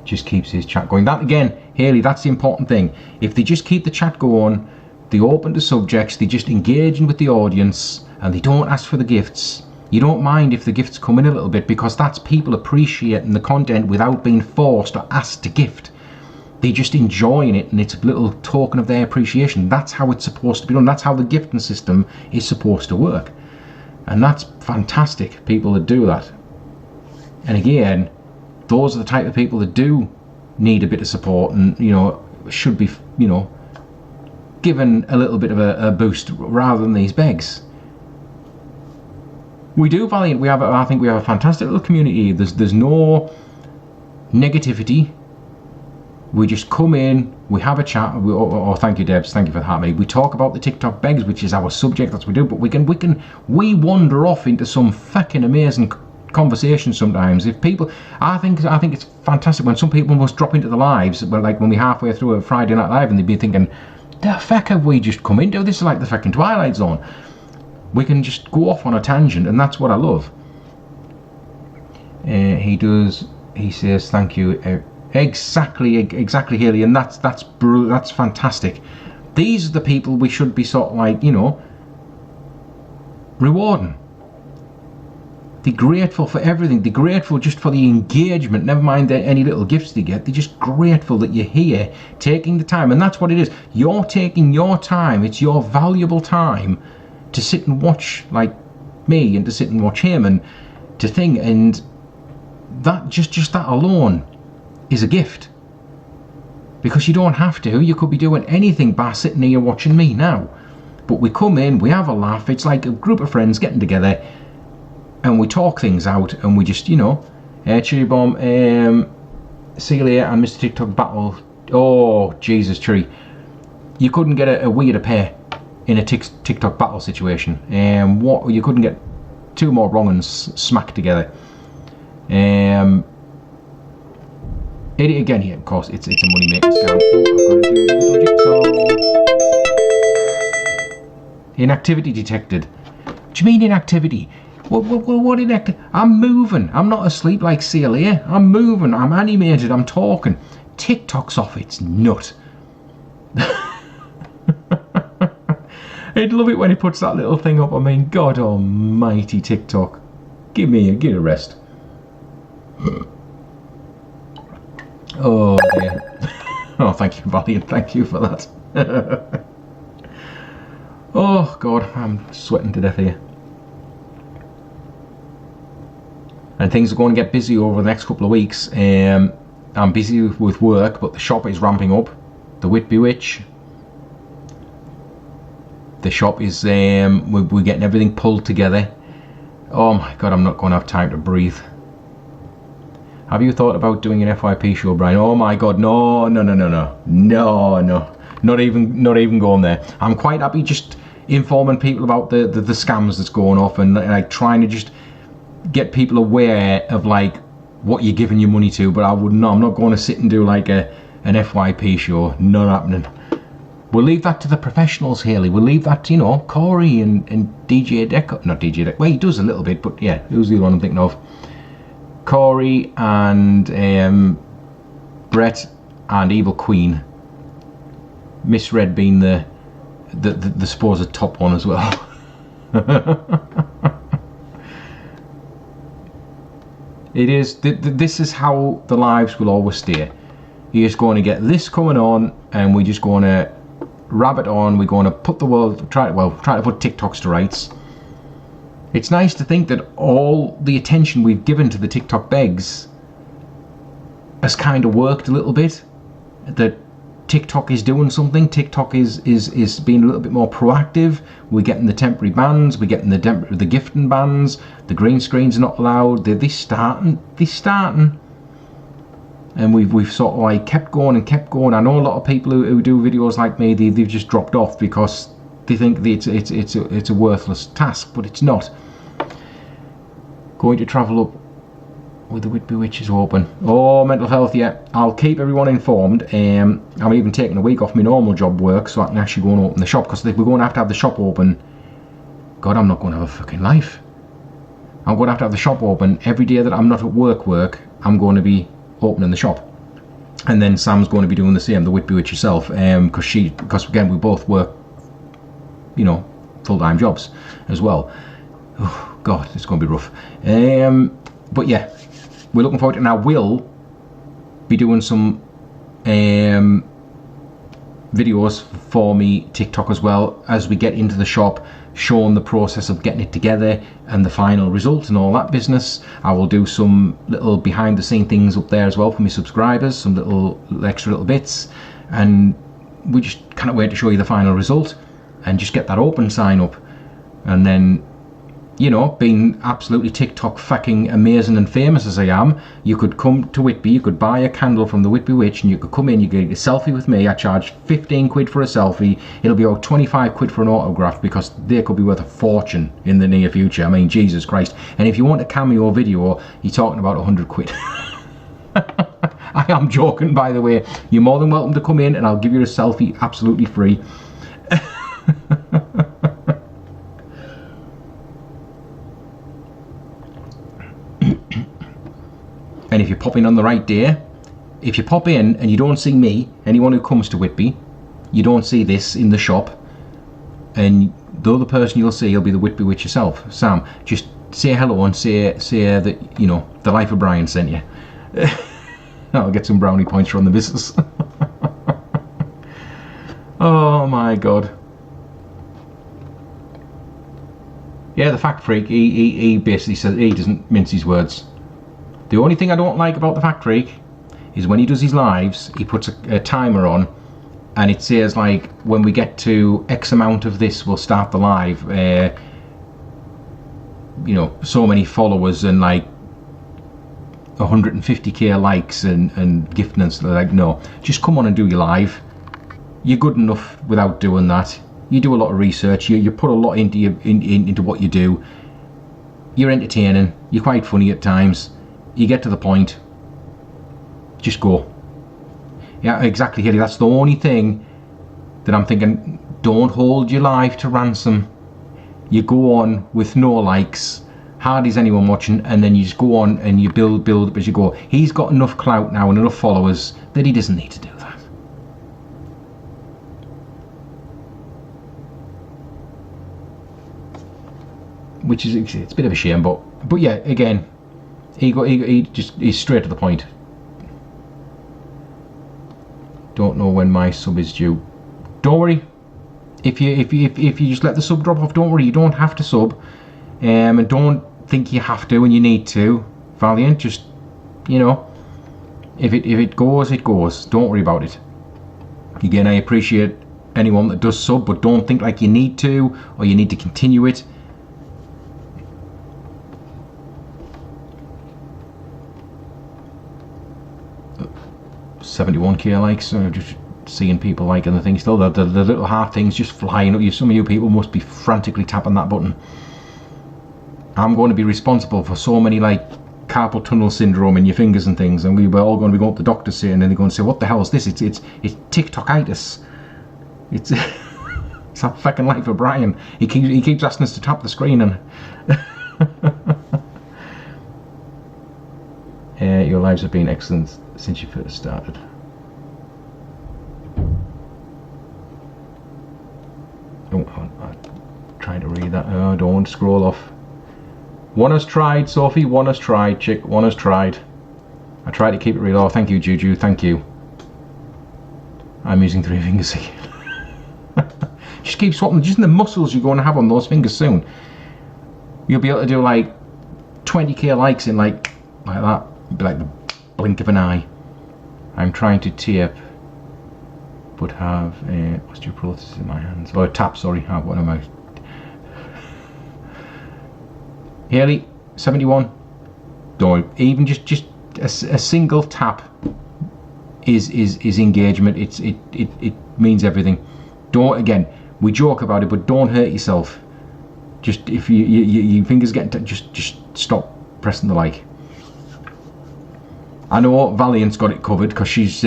just keeps his chat going. That again, Haley, that's the important thing. If they just keep the chat going, they open to subjects, they just engaging with the audience, and they don't ask for the gifts, you don't mind if the gifts come in a little bit, because that's people appreciating the content without being forced or asked to gift. They're just enjoying it, and it's a little token of their appreciation. That's how it's supposed to be done. That's how the gifting system is supposed to work. And that's fantastic, people that do that. And again, those are the type of people that do need a bit of support, and, you know, should be, you know, given a little bit of a boost rather than these begs. We do Valiant. I think we have a fantastic little community. There's no negativity. We just come in, we have a chat. Thank you, Debs. Thank you for the heart, mate. We talk about the TikTok begs, which is our subject. That's what we do. But we wander off into some fucking amazing conversation sometimes. If people, I think it's fantastic when some people must drop into the lives, like when we're halfway through a Friday Night Live, and they'd be thinking, "The fuck have we just come into? This is like the fucking Twilight Zone." We can just go off on a tangent, and that's what I love. He says thank you. Exactly, Haley, and that's fantastic. These are the people we should be sort of like, you know, rewarding. They're grateful for everything. They're grateful just for the engagement, never mind any little gifts they get. They're just grateful that you're here, taking the time, and that's what it is. You're taking your time. It's your valuable time to sit and watch, like me, and to sit and watch him, and to think, and that just that alone is a gift, because you don't have to. You could be doing anything by sitting here watching me now, but we come in, we have a laugh. It's like a group of friends getting together, and we talk things out, and we just, you know, Cherry Bomb, Celia and Mr. TikTok battle. Oh Jesus, Tree, you couldn't get a weirder pair in a TikTok battle situation. What you couldn't get two more wrong uns smacked together. It again, yeah, of course, it's a money making scam. Oh, I've got to do a little jigsaw. Inactivity detected. What do you mean inactivity? What inactivity? I'm moving. I'm not asleep like CLA. I'm moving. I'm animated. I'm talking. TikTok's off its nut. I'd love it when he puts that little thing up. I mean, God almighty TikTok. Give a rest. Oh dear. Oh, thank you, Valiant. Thank you for that. Oh God, I'm sweating to death here. And things are going to get busy over the next couple of weeks. I'm busy with work, but the shop is ramping up. The Whitby Witch. The shop is, we're getting everything pulled together. Oh my God, I'm not going to have time to breathe. Have you thought about doing an FYP show, Brian? Oh my God, no. Not even going there. I'm quite happy just informing people about the scams that's going off and like trying to just get people aware of like what you're giving your money to. But I'm not going to sit and do like an FYP show. Not happening. We'll leave that to the professionals, Haley. We'll leave that to, you know, Corey and DJ Deco. Not DJ Deco. Well, he does a little bit, but yeah, who's the other one I'm thinking of? Corey and Brett and Evil Queen. Miss Red being the supposed top one as well. It is. This is how the lives will always stay. You're just going to get this coming on, and we're just going to rabbit on. We're going to put the world try to put TikToks to rights. It's nice to think that all the attention we've given to the TikTok begs has kind of worked a little bit. That TikTok is doing something. TikTok is being a little bit more proactive. We're getting the temporary bans. We're getting the gifting bans. The green screens are not allowed. They're starting. And we've sort of like kept going. I know a lot of people who do videos like me, they've just dropped off because they think it's a worthless task, but it's not. Going to travel up with the Whitby Witches open. Oh, mental health, yeah. I'll keep everyone informed. I'm even taking a week off my normal job work so I can actually go and open the shop, because if we're going to have the shop open, God, I'm not going to have a fucking life. I'm going to have the shop open every day that I'm not at work. I'm going to be opening the shop. And then Sam's going to be doing the same, the Whitby Witch herself, because again, we both work, you know, full-time jobs as well. Oh, God, it's going to be rough. But yeah, we're looking forward to it. And I will be doing some videos for me TikTok as well as we get into the shop, showing the process of getting it together and the final result and all that business. I will do some little behind the scene things up there as well for my subscribers, some little extra little bits, and we just can't wait to show you the final result and just get that open sign up. And then, you know, being absolutely TikTok fucking amazing and famous as I am, you could come to Whitby, you could buy a candle from the Whitby Witch, and you could come in, you get a selfie with me. I charge 15 quid for a selfie. It'll be about 25 quid for an autograph, because they could be worth a fortune in the near future. I mean, Jesus Christ. And if you want a cameo video, you're talking about 100 quid. I am joking, by the way. You're more than welcome to come in and I'll give you a selfie absolutely free. And if you pop in on the right day, if you pop in and you don't see me, anyone who comes to Whitby, you don't see this in the shop, and the other person you'll see will be the Whitby Witch herself, Sam. Just say hello and say that, you know, the Life of Brian sent you. I'll get some brownie points from the business. Oh my God. Yeah, the fact freak, he basically says he doesn't mince his words. The only thing I don't like about the fact freak is when he does his lives, he puts a timer on, and it says like, when we get to X amount of this, we'll start the live. You know, so many followers and like 150k likes and gifting and stuff. Like, no, just come on and do your live. You're good enough without doing that. You do a lot of research. You put a lot into what you do. you're entertaining, you're quite funny at times, you get to the point, just go. Yeah, exactly, Haley, that's the only thing that I'm thinking. Don't hold your life to ransom. You go on with no likes, hardly is anyone watching, and then you just go on and you build up as you go. He's got enough clout now and enough followers that he doesn't need to do that. Which is, it's a bit of a shame, but yeah, again, he's straight to the point. Don't know when my sub is due. Don't worry. If you just let the sub drop off, don't worry. You don't have to sub, and don't think you have to when you need to. Valiant, just, you know, if it goes, it goes. Don't worry about it. Again, I appreciate anyone that does sub, but don't think like you need to or you need to continue it. $71k likes, so just seeing people liking the thing still. The little heart things just flying up you. Some of you people must be frantically tapping that button. I'm going to be responsible for so many like carpal tunnel syndrome in your fingers and things, and we're all going to be going to the doctor soon, and they're going to say, what the hell is this? It's TikTokitis. It's it's that fucking life of Brian. He keeps asking us to tap the screen, and your lives have been excellent since you first started. Oh, I'm trying to read that. Oh, don't scroll off. One has tried, Sophie. One has tried, chick. One has tried. I try to keep it real. Oh, thank you, Juju. Thank you. I'm using 3 fingers again. Just keep swapping. Just in the muscles you're going to have on those fingers soon. You'll be able to do like 20k likes in like that. It'll be like the blink of an eye. I'm trying to tape, but have osteoporosis in my hands. Oh, tap, sorry. What am I? Haley, 71. Don't. Even just a single tap is engagement. It means everything. Don't, again, we joke about it, but don't hurt yourself. Just if your fingers get just stop pressing the like. I know Valiant's got it covered because she's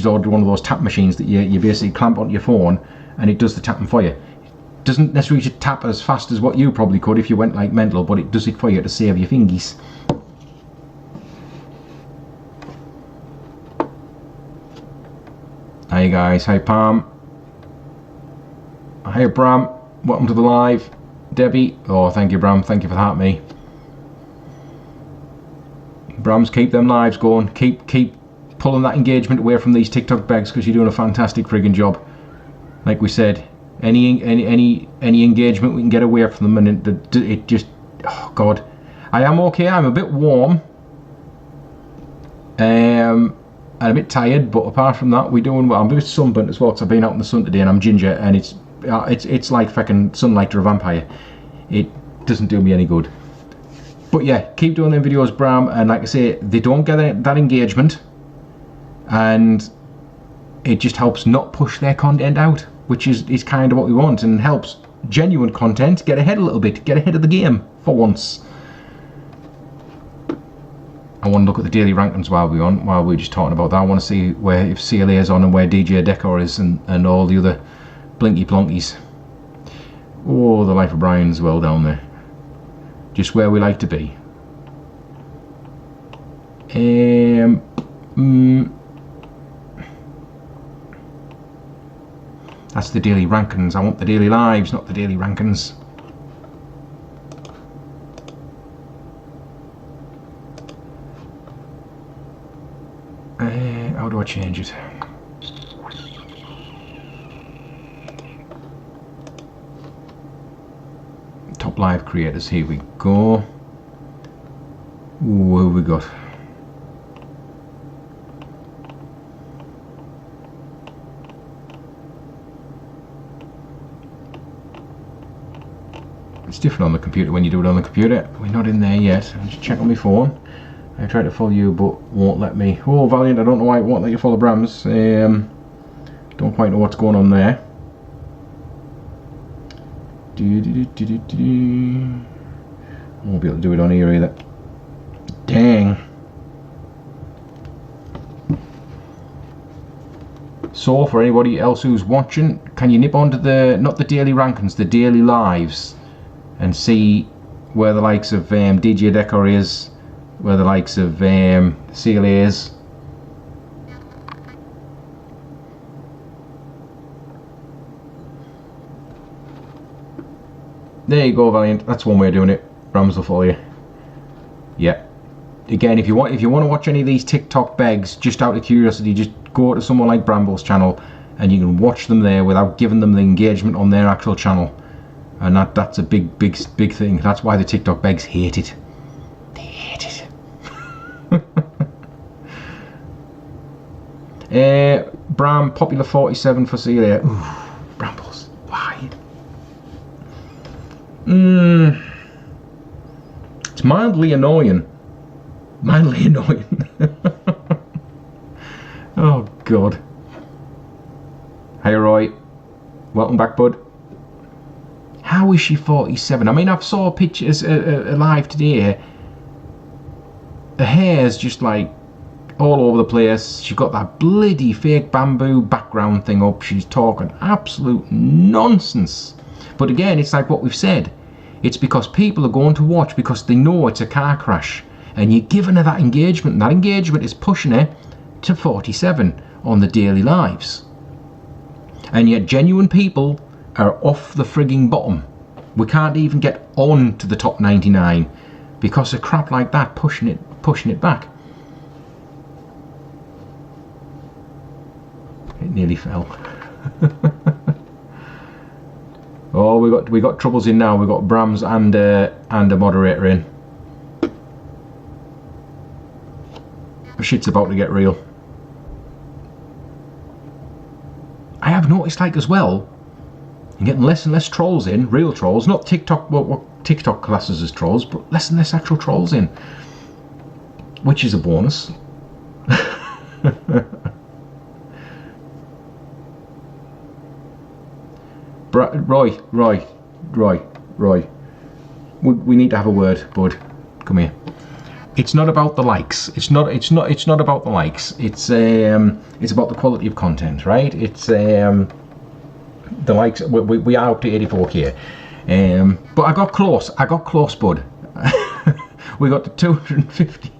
ordered one of those tap machines that you basically clamp onto your phone and it does the tapping for you. It doesn't necessarily tap as fast as what you probably could if you went like mental, but it does it for you to save your fingies. Hi guys, hi Pam. Hi Bram, welcome to the live. Debbie, oh thank you Bram, thank you for that, me. Brams, keep them lives going. Keep pulling that engagement away from these TikTok bags because you're doing a fantastic friggin' job. Like we said, any engagement we can get away from them, and it just, oh god, I am okay. I'm a bit warm, and a bit tired, but apart from that, we're doing well. I'm a bit sunburnt as well because I've been out in the sun today, and I'm ginger, and it's like fucking sunlight to a vampire. It doesn't do me any good. But yeah, keep doing them videos, Bram, and like I say, they don't get that engagement, and it just helps not push their content out, which is kind of what we want, and helps genuine content get ahead a little bit, get ahead of the game for once. I want to look at the daily rankings while we're just talking about that. I want to see where, if CLA is on and where DJ Decor is, and all the other blinky plonkies. Oh, the life of Brian's well down there. Just where we like to be. That's the daily rankings. I want the daily lives, not the daily rankings. How do I change it? Top live creators, here we go. Ooh, who have we got? It's different on the computer when you do it on the computer. We're not in there yet. I'll just check on my phone. I tried to follow you but won't let me. Oh, Valiant, I don't know why it won't let you follow Brams. Don't quite know what's going on there. Won't be able to do it on here either. Dang. So for anybody else who's watching, can you nip onto the, not the daily rankings, the daily lives, and see where the likes of DJ Decor is, where the likes of CLA is. There you go, Valiant. That's one way of doing it. Ramsel for you. Yeah. Again, if you want to watch any of these TikTok begs, just out of curiosity, just go to someone like Brambles' channel, and you can watch them there without giving them the engagement on their actual channel. And that's a big thing. That's why the TikTok begs hate it. They hate it. Bram, popular 47 for CLA. Ooh, Brambles. Why? It's mildly annoying. Mildly annoying. Oh God. Hey Roy, welcome back, bud. How is she 47? I mean, I've saw pictures live today. Her hair's just like all over the place. She's got that bloody fake bamboo background thing up. She's talking absolute nonsense. But again, it's like what we've said. It's because people are going to watch because they know it's a car crash. And you're giving her that engagement. And that engagement is pushing her to 47 on the daily lives. And yet genuine people are off the frigging bottom. We can't even get on to the top 99 because of crap like that pushing it back. It nearly fell. Oh, we got troubles in now. We got Brams and a moderator in. Shit's about to get real. I have noticed, like, as well, I'm getting less and less trolls in, real trolls, not TikTok, what TikTok classes as trolls, but less and less actual trolls in, which is a bonus. Roy, we need to have a word, bud. Come here. It's not about the likes. It's not about the likes. It's about the quality of content, right? It's the likes. We are up to 84k. But I got close, bud. We got to 250.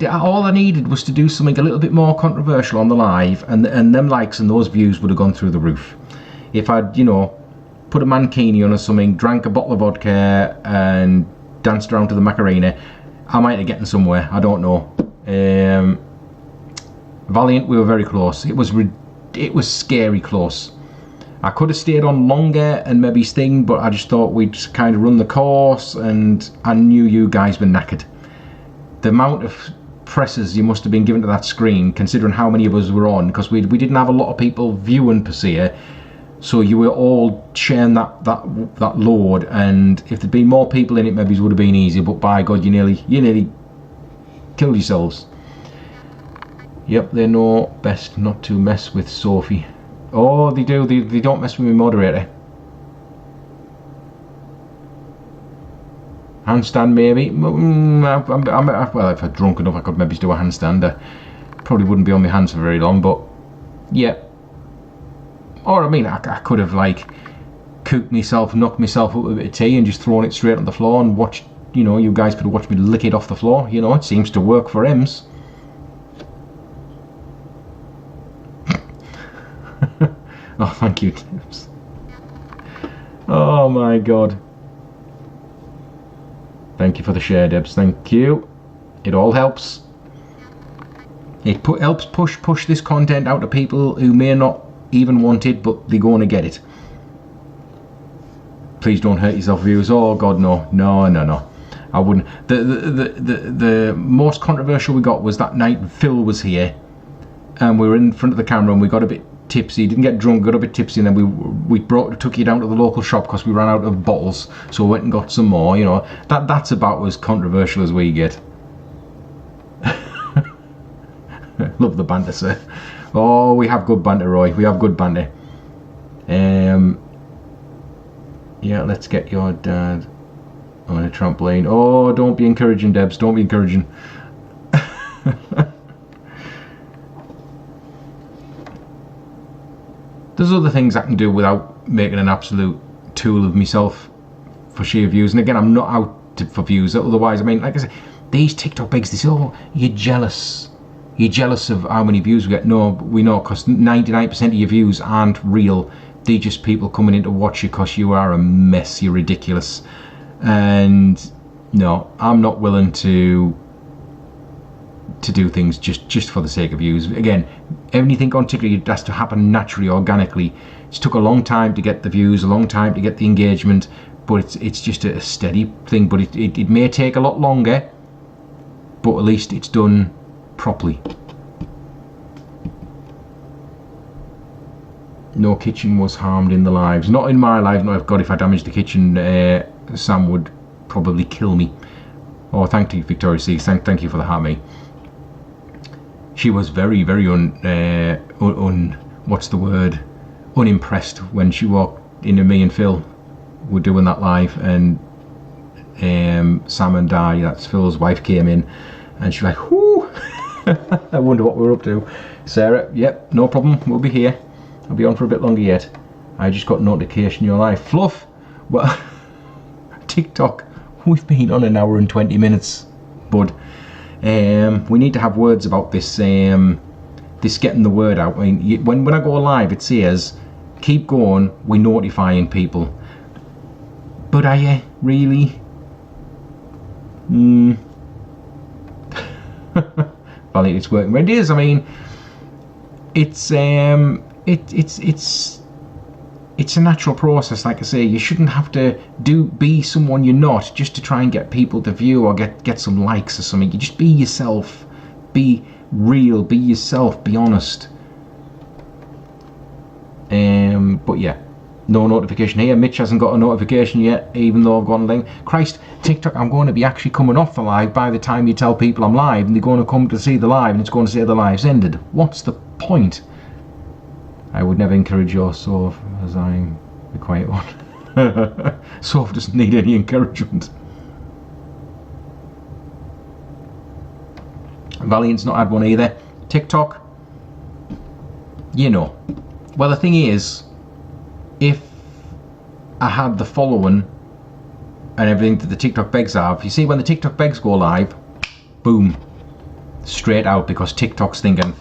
All I needed was to do something a little bit more controversial on the live, and them likes and those views would have gone through the roof. If I'd, put a mankini on or something, drank a bottle of vodka, and danced around to the Macarena, I might have gotten somewhere. I don't know. Valiant, we were very close. It was scary close. I could have stayed on longer and maybe sting, but I just thought we'd kind of run the course, and I knew you guys were knackered. The amount of presses you must have been given to that screen, considering how many of us were on, because we didn't have a lot of people viewing per se, so you were all sharing that load, and if there'd been more people in it, maybe it would have been easier, but by God, you nearly killed yourselves. Yep, they know best not to mess with Sophie. Oh, they do. They don't mess with me moderator. Handstand maybe. Well, if I'm drunk enough, I could maybe do a handstand. Probably wouldn't be on my hands for very long, but yeah. Or I mean, I could have like cooked myself, knocked myself up with a bit of tea, and just thrown it straight on the floor and watched. You guys could have watched me lick it off the floor. It seems to work for Ems. Oh, thank you, Tips. Oh my God. Thank you for the share, Debs. Thank you. It all helps. It helps push this content out to people who may not even want it, but they're going to get it. Please don't hurt yourself, viewers. Oh God, no. I wouldn't. The most controversial we got was that night Phil was here, and we were in front of the camera, and we got a bit tipsy. Didn't get drunk, got a bit tipsy, and then we took you down to the local shop because we ran out of bottles, so we went and got some more. That's about as controversial as we get. Love the banter, sir. Oh, we have good banter, Roy. We have good banter. Yeah, let's get your dad on a trampoline. Oh, don't be encouraging, Debs. Don't be encouraging. There's other things I can do without making an absolute tool of myself for sheer views. And again, I'm not out for views. Otherwise, I mean, like I said, these TikTok begs, they say, oh, you're jealous. You're jealous of how many views we get. No, we know, because 99% of your views aren't real. They're just people coming in to watch you because you are a mess. You're ridiculous. And no, I'm not willing to do things just for the sake of views. Again, anything on TikTok, it has to happen naturally, organically. It's took a long time to get the views, a long time to get the engagement, but it's just a steady thing. But it may take a lot longer, but at least it's done properly. No kitchen was harmed in the lives. Not in my life. No, God, if I damaged the kitchen, Sam would probably kill me. Oh, thank you, Victoria C. Thank you for the heart, mate. She was very, very what's the word? Unimpressed when she walked into me and Phil were doing that live, and Sam and Di, that's Phil's wife, came in, and she was like, whoo! I wonder what we're up to. Sarah, yep, no problem, we'll be here. I'll be on for a bit longer yet. I just got a notification you're live. Fluff! Well, TikTok, we've been on an hour and 20 minutes, bud. We need to have words about this, this getting the word out. I mean, when I go live, it says, keep going, we're notifying people. But are you really? Well, it's working. It is. I mean, it's a natural process. Like I say, you shouldn't have to be someone you're not just to try and get people to view or get some likes or something. You just be yourself, be real, be yourself, be honest. But yeah, no notification here. Mitch hasn't got a notification yet, even though I've gone link. Christ, TikTok, I'm going to be actually coming off the live by the time you tell people I'm live, and they're going to come to see the live, and it's going to say the live's ended. What's the point? I would never encourage your Soph, as I'm the quiet one. Soph doesn't need any encouragement. Valiant's not had one either. TikTok, you know. Well, the thing is, if I had the following and everything that the TikTok begs have, you see, when the TikTok begs go live, boom, straight out, because TikTok's thinking,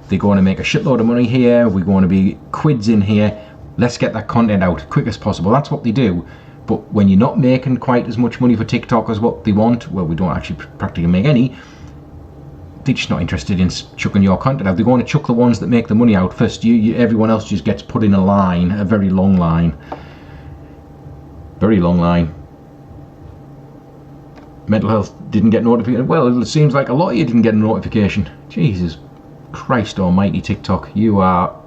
they're going to make a shitload of money here, we're going to be quids in here, let's get that content out quick as possible. That's what they do. But when you're not making quite as much money for TikTok as what they want, well, we don't actually practically make any, they're just not interested in chucking your content out. They're going to chuck the ones that make the money out first. Everyone else just gets put in a line, a very long line. Very long line. Mental health didn't get notification. Well, it seems like a lot of you didn't get a notification. Jesus Christ almighty, TikTok, you are...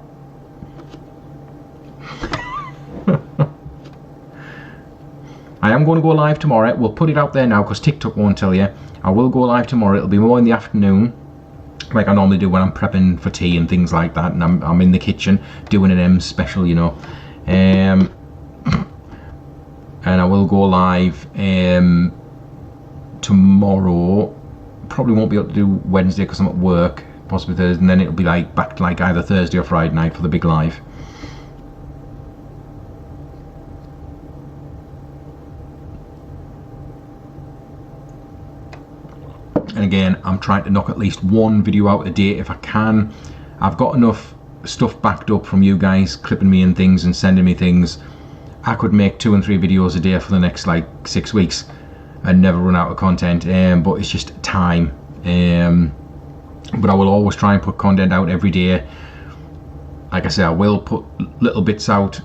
I am going to go live tomorrow. We'll put it out there now because TikTok won't tell you. I will go live tomorrow. It'll be more in the afternoon, like I normally do when I'm prepping for tea and things like that, and I'm in the kitchen doing an M special, you know. And I will go live tomorrow. Probably won't be able to do Wednesday because I'm at work, possibly Thursday, and then it'll be like back to like either Thursday or Friday night for the big live. And again, I'm trying to knock at least one video out a day if I can. I've got enough stuff backed up from you guys clipping me in things and sending me things. I could make 2 and 3 videos a day for the next like 6 weeks and never run out of content, but it's just time. But I will always try and put content out every day. Like I say, I will put little bits out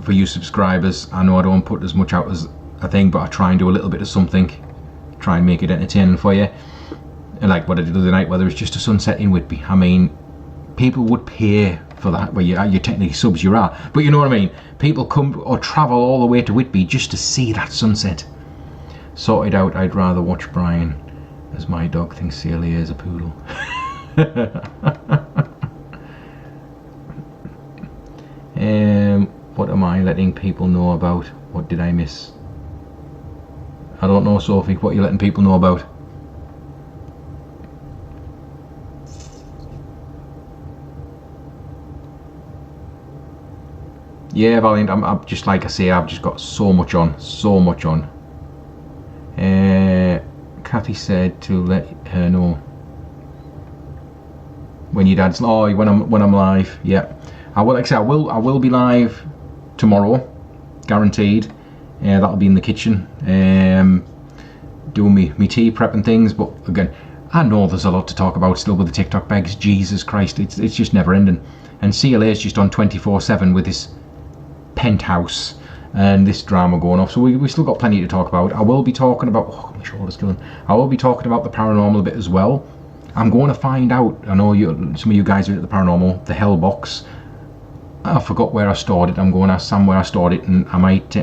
for you subscribers. I know I don't put as much out as I think, but I try and do a little bit of something. Try and make it entertaining for you. And like what I did the other night, whether it's just a sunset in Whitby. I mean, people would pay for that. Well, you're technically subs, you are, but you know what I mean. People come or travel all the way to Whitby just to see that sunset. Sorted out. I'd rather watch Brian, as my dog thinks Celia is a poodle. What am am I letting people know about? What did I miss? I don't know, Sophie, what are you letting people know about? Yeah, Valiant, I'm just like I say, I've just got so much on. Kathy said to let her know when your dad's when I'm live. Yeah, I will. Like I say, I will be live tomorrow, guaranteed. That'll be in the kitchen, doing me tea prep and things. But again, I know there's a lot to talk about still with the TikTok bags. Jesus Christ, it's just never ending. And CLA's just on 24/7 with this penthouse and this drama going off. So we still got plenty to talk about. I will be talking about. Oh, my shoulder's killing. I will be talking about the paranormal a bit as well. I'm going to find out. I know some of you guys are at the paranormal, the hell box. I forgot where I stored it. I'm going to ask Sam where I stored it, and I might.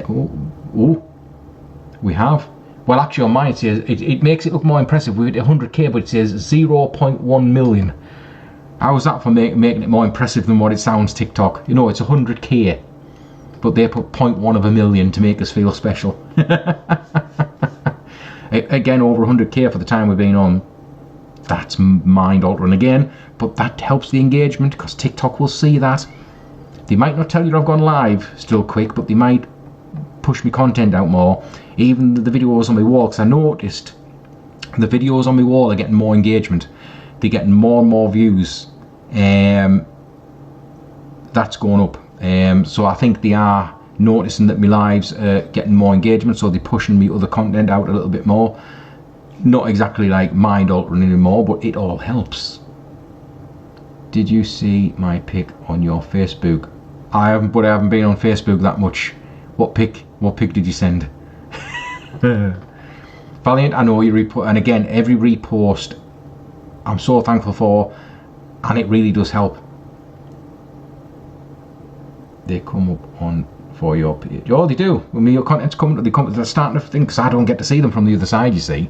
We have. Well, actually, on mine it says it makes it look more impressive. We're at 100k, but it says 0.1 million. How's that for making it more impressive than what it sounds? TikTok. You know, it's 100k, but they put 0.1 of a million to make us feel special. Again, over 100k for the time we've been on. That's mind-altering again, but that helps the engagement because TikTok will see that. They might not tell you I've gone live still quick, but they might push me content out more. Even the videos on my wall, because I noticed the videos on my wall are getting more engagement. They're getting more and more views. That's going up. So I think they are noticing that my lives are getting more engagement, so they're pushing me other content out a little bit more. Not exactly like mind-altering anymore, but it all helps. Did you see my pic on your Facebook? I haven't, but I haven't been on Facebook that much. What pic did you send? Valiant, I know you repost, and again, every repost I'm so thankful for, and it really does help. They come up on for your page. Oh, they do. When your content's coming, they're starting to think, because I don't get to see them from the other side, you see.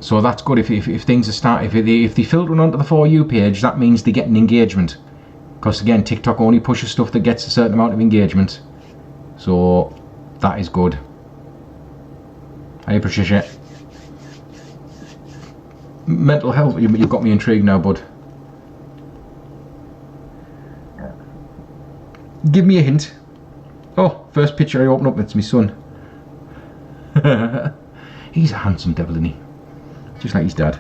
So that's good. If things are if they filter onto the For You page, that means they're getting engagement. Because again, TikTok only pushes stuff that gets a certain amount of engagement. So that is good. Hey Patricia. Mental health, you've got me intrigued now, bud. Give me a hint. Oh, first picture I open up, it's my son. He's a handsome devil, isn't he? Just like his dad.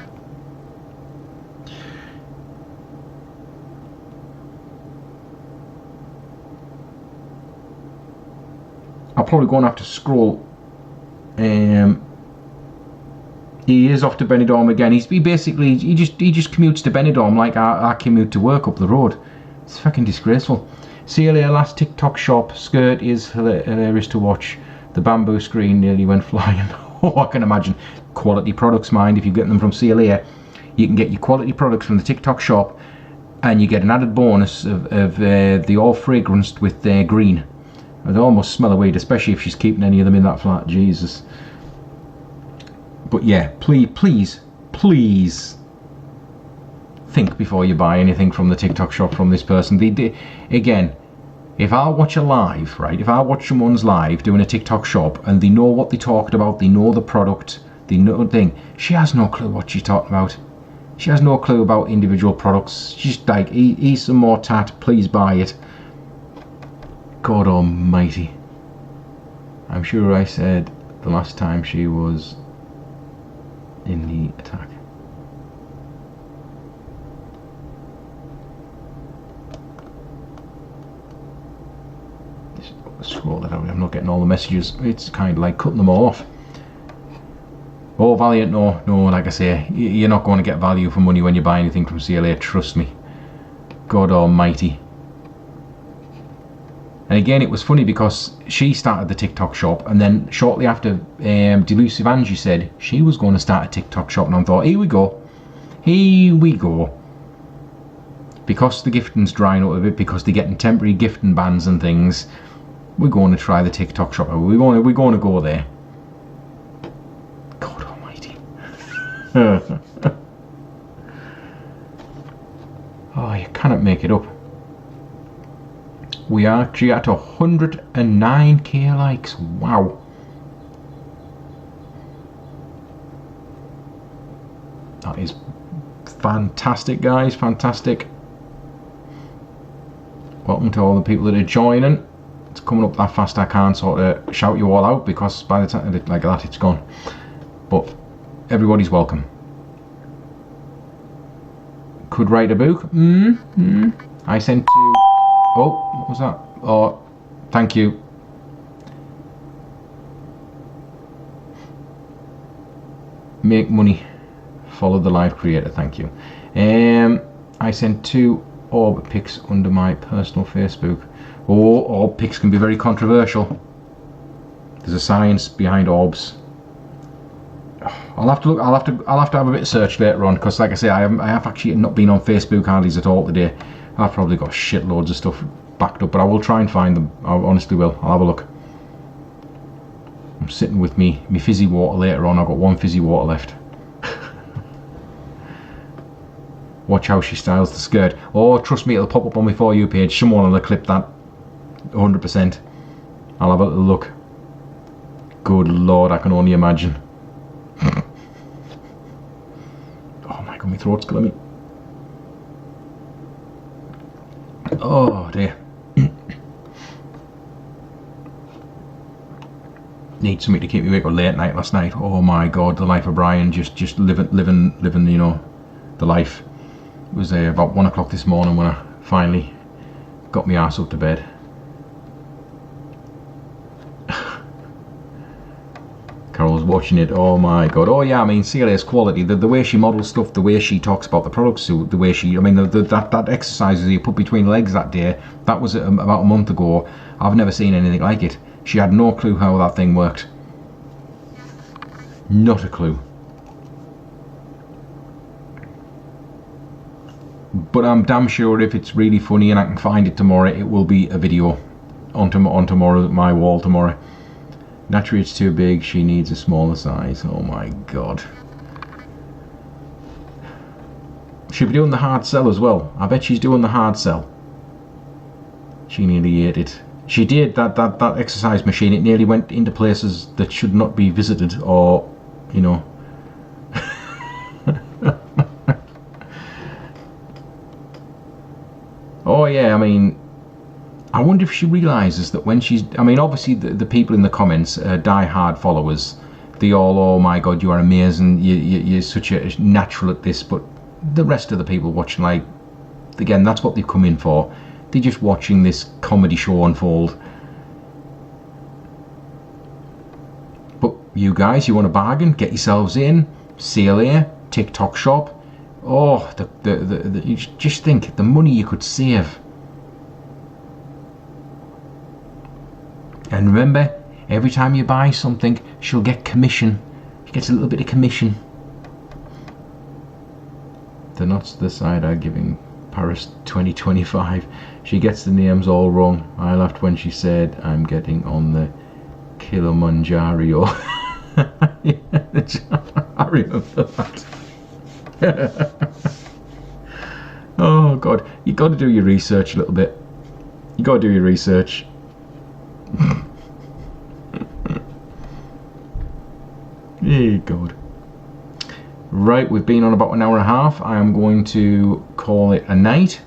I'm probably going to have to scroll. He is off to Benidorm again. He just commutes to Benidorm like I commute to work up the road. It's fucking disgraceful. CLA last TikTok shop skirt is hilarious to watch. The bamboo screen nearly went flying. Oh, I can imagine. Quality products, mind. If you get them from CLA, you can get your quality products from the TikTok shop, and you get an added bonus of the all fragranced with green. I'd almost smell a weed, especially if she's keeping any of them in that flat. Jesus. But yeah, please think before you buy anything from the TikTok shop from this person. Again, if I watch a live, right? If I watch someone's live doing a TikTok shop and they know what they talked about, they know the product, they know the thing. She has no clue what she's talking about. She has no clue about individual products. She's like, eat some more tat, please buy it. God almighty. I'm sure I said the last time she was in the attack. Just scroll that out. I'm not getting all the messages. It's kind of like cutting them all off. Oh, Valiant, no, like I say, you're not going to get value for money when you buy anything from CLA, trust me. God almighty. And again, it was funny because she started the TikTok shop, and then shortly after, Delusive Angie said she was going to start a TikTok shop, and I thought, here we go. Because the gifting's drying up a bit, because they're getting temporary gifting bans and things, we're going to try the TikTok shop. We're going to go there. God almighty. Oh, you cannot make it up. We are actually at 109k likes. Wow. That is fantastic, guys. Fantastic. Welcome to all the people that are joining. It's coming up that fast I can't sort of shout you all out, because by the time like that it's gone. But everybody's welcome. Could write a book. I sent to... Oh, what was that? Oh, thank you. Make money. Follow the live creator. Thank you. I sent 2 orb pics under my personal Facebook. Oh, orb pics can be very controversial. There's a science behind orbs. I'll have to look. I'll have to have a bit of search later on, because like I say, I have actually not been on Facebook hardly at all today. I've probably got shitloads of stuff backed up, but I will try and find them. I honestly will. I'll have a look. I'm sitting with me fizzy water later on. I've got 1 fizzy water left. Watch how she styles the skirt. Oh, trust me, it'll pop up on my For You page. Someone will clip that 100%. I'll have a little look. Good Lord, I can only imagine. Oh my God, my throat's killing me. Oh dear. Need something to keep me awake or late night last night. Oh my God, the life of Brian, just living, you know, the life. It was about 1 o'clock this morning when I finally got my ass up to bed. Carol's watching it. Oh my God. Oh yeah, I mean, CLA's quality, the way she models stuff, the way she talks about the products, the way she, I mean, that exercises you put between legs that day, that was about a month ago. I've never seen anything like it. She had no clue how that thing worked. Not a clue. But I'm damn sure if it's really funny and I can find it tomorrow, it will be a video on tomorrow, my wall tomorrow. Naturally it's too big, she needs a smaller size. Oh my God. She'll be doing the hard sell as well. I bet she's doing the hard sell. She nearly ate it. She did, that exercise machine, it nearly went into places that should not be visited, or, you know. Oh yeah, I mean, I wonder if she realises that when she's, I mean, obviously the people in the comments, die-hard followers, they all, oh my God, you are amazing, you're such a natural at this, but the rest of the people watching, like, again, that's what they've come in for. They're just watching this comedy show unfold. But you guys, you want a bargain? Get yourselves in. CLA, TikTok shop. Oh, you just think the money you could save. And remember, every time you buy something, she'll get commission. She gets a little bit of commission. The nuts to the side are giving Paris 2025. She gets the names all wrong. I laughed when she said, I'm getting on the Kilimanjaro. I remember that. Oh God, you got to do your research a little bit. You got to do your research. Hey God. Right, we've been on about an hour and a half. I am going to call it a night.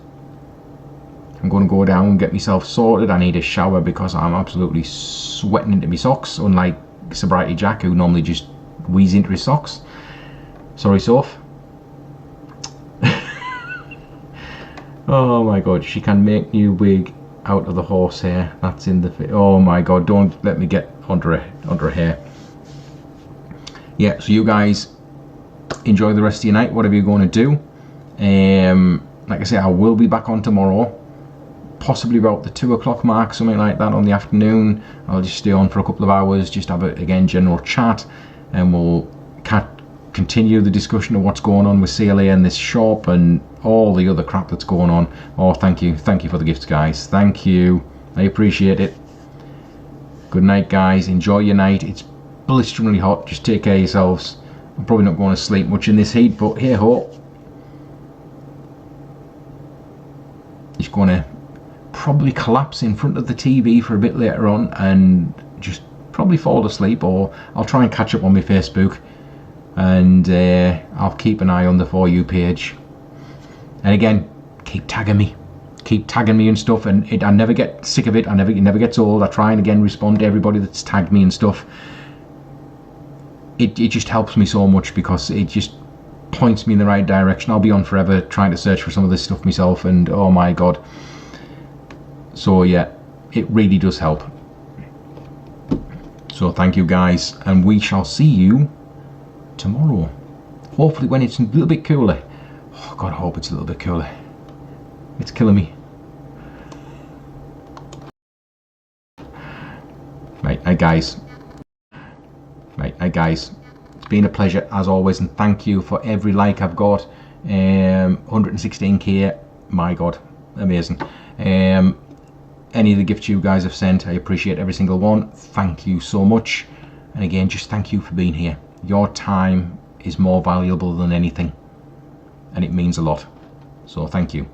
I'm going to go down and get myself sorted. I need a shower because I'm absolutely sweating into my socks, unlike Sobriety Jack, who normally just wheezes into his socks. Sorry, Soph. Oh my God, she can make new wig out of the horsehair. That's in the... Oh my God, don't let me get under her hair. Yeah, so you guys enjoy the rest of your night, whatever you're going to do. Like I say, I will be back on tomorrow, possibly about the 2 o'clock mark, something like that, on the afternoon. I'll just stay on for a couple of hours, just have a, again, general chat, and we'll continue the discussion of what's going on with CLA and this shop and all the other crap that's going on. Oh, thank you for the gifts, guys. Thank you, I appreciate it. Good night, guys. Enjoy your night. It's blisteringly hot. Just take care of yourselves. I'm probably not going to sleep much in this heat, but hey ho. Just going to probably collapse in front of the TV for a bit later on and just probably fall asleep, or I'll try and catch up on my Facebook, and I'll keep an eye on the For You page. And again, keep tagging me and stuff, and I never get sick of it. It never gets old. I try and again respond to everybody that's tagged me and stuff. It just helps me so much, because it just points me in the right direction. I'll be on forever trying to search for some of this stuff myself, and oh my god. So yeah, it really does help. So thank you guys, and we shall see you tomorrow, hopefully when it's a little bit cooler. Oh god, I hope it's a little bit cooler. It's killing me. Right guys, it's been a pleasure as always, and thank you for every like I've got. 116k, my god, amazing. Any of the gifts you guys have sent, I appreciate every single one. Thank you so much. And again, just thank you for being here. Your time is more valuable than anything, and it means a lot. So thank you.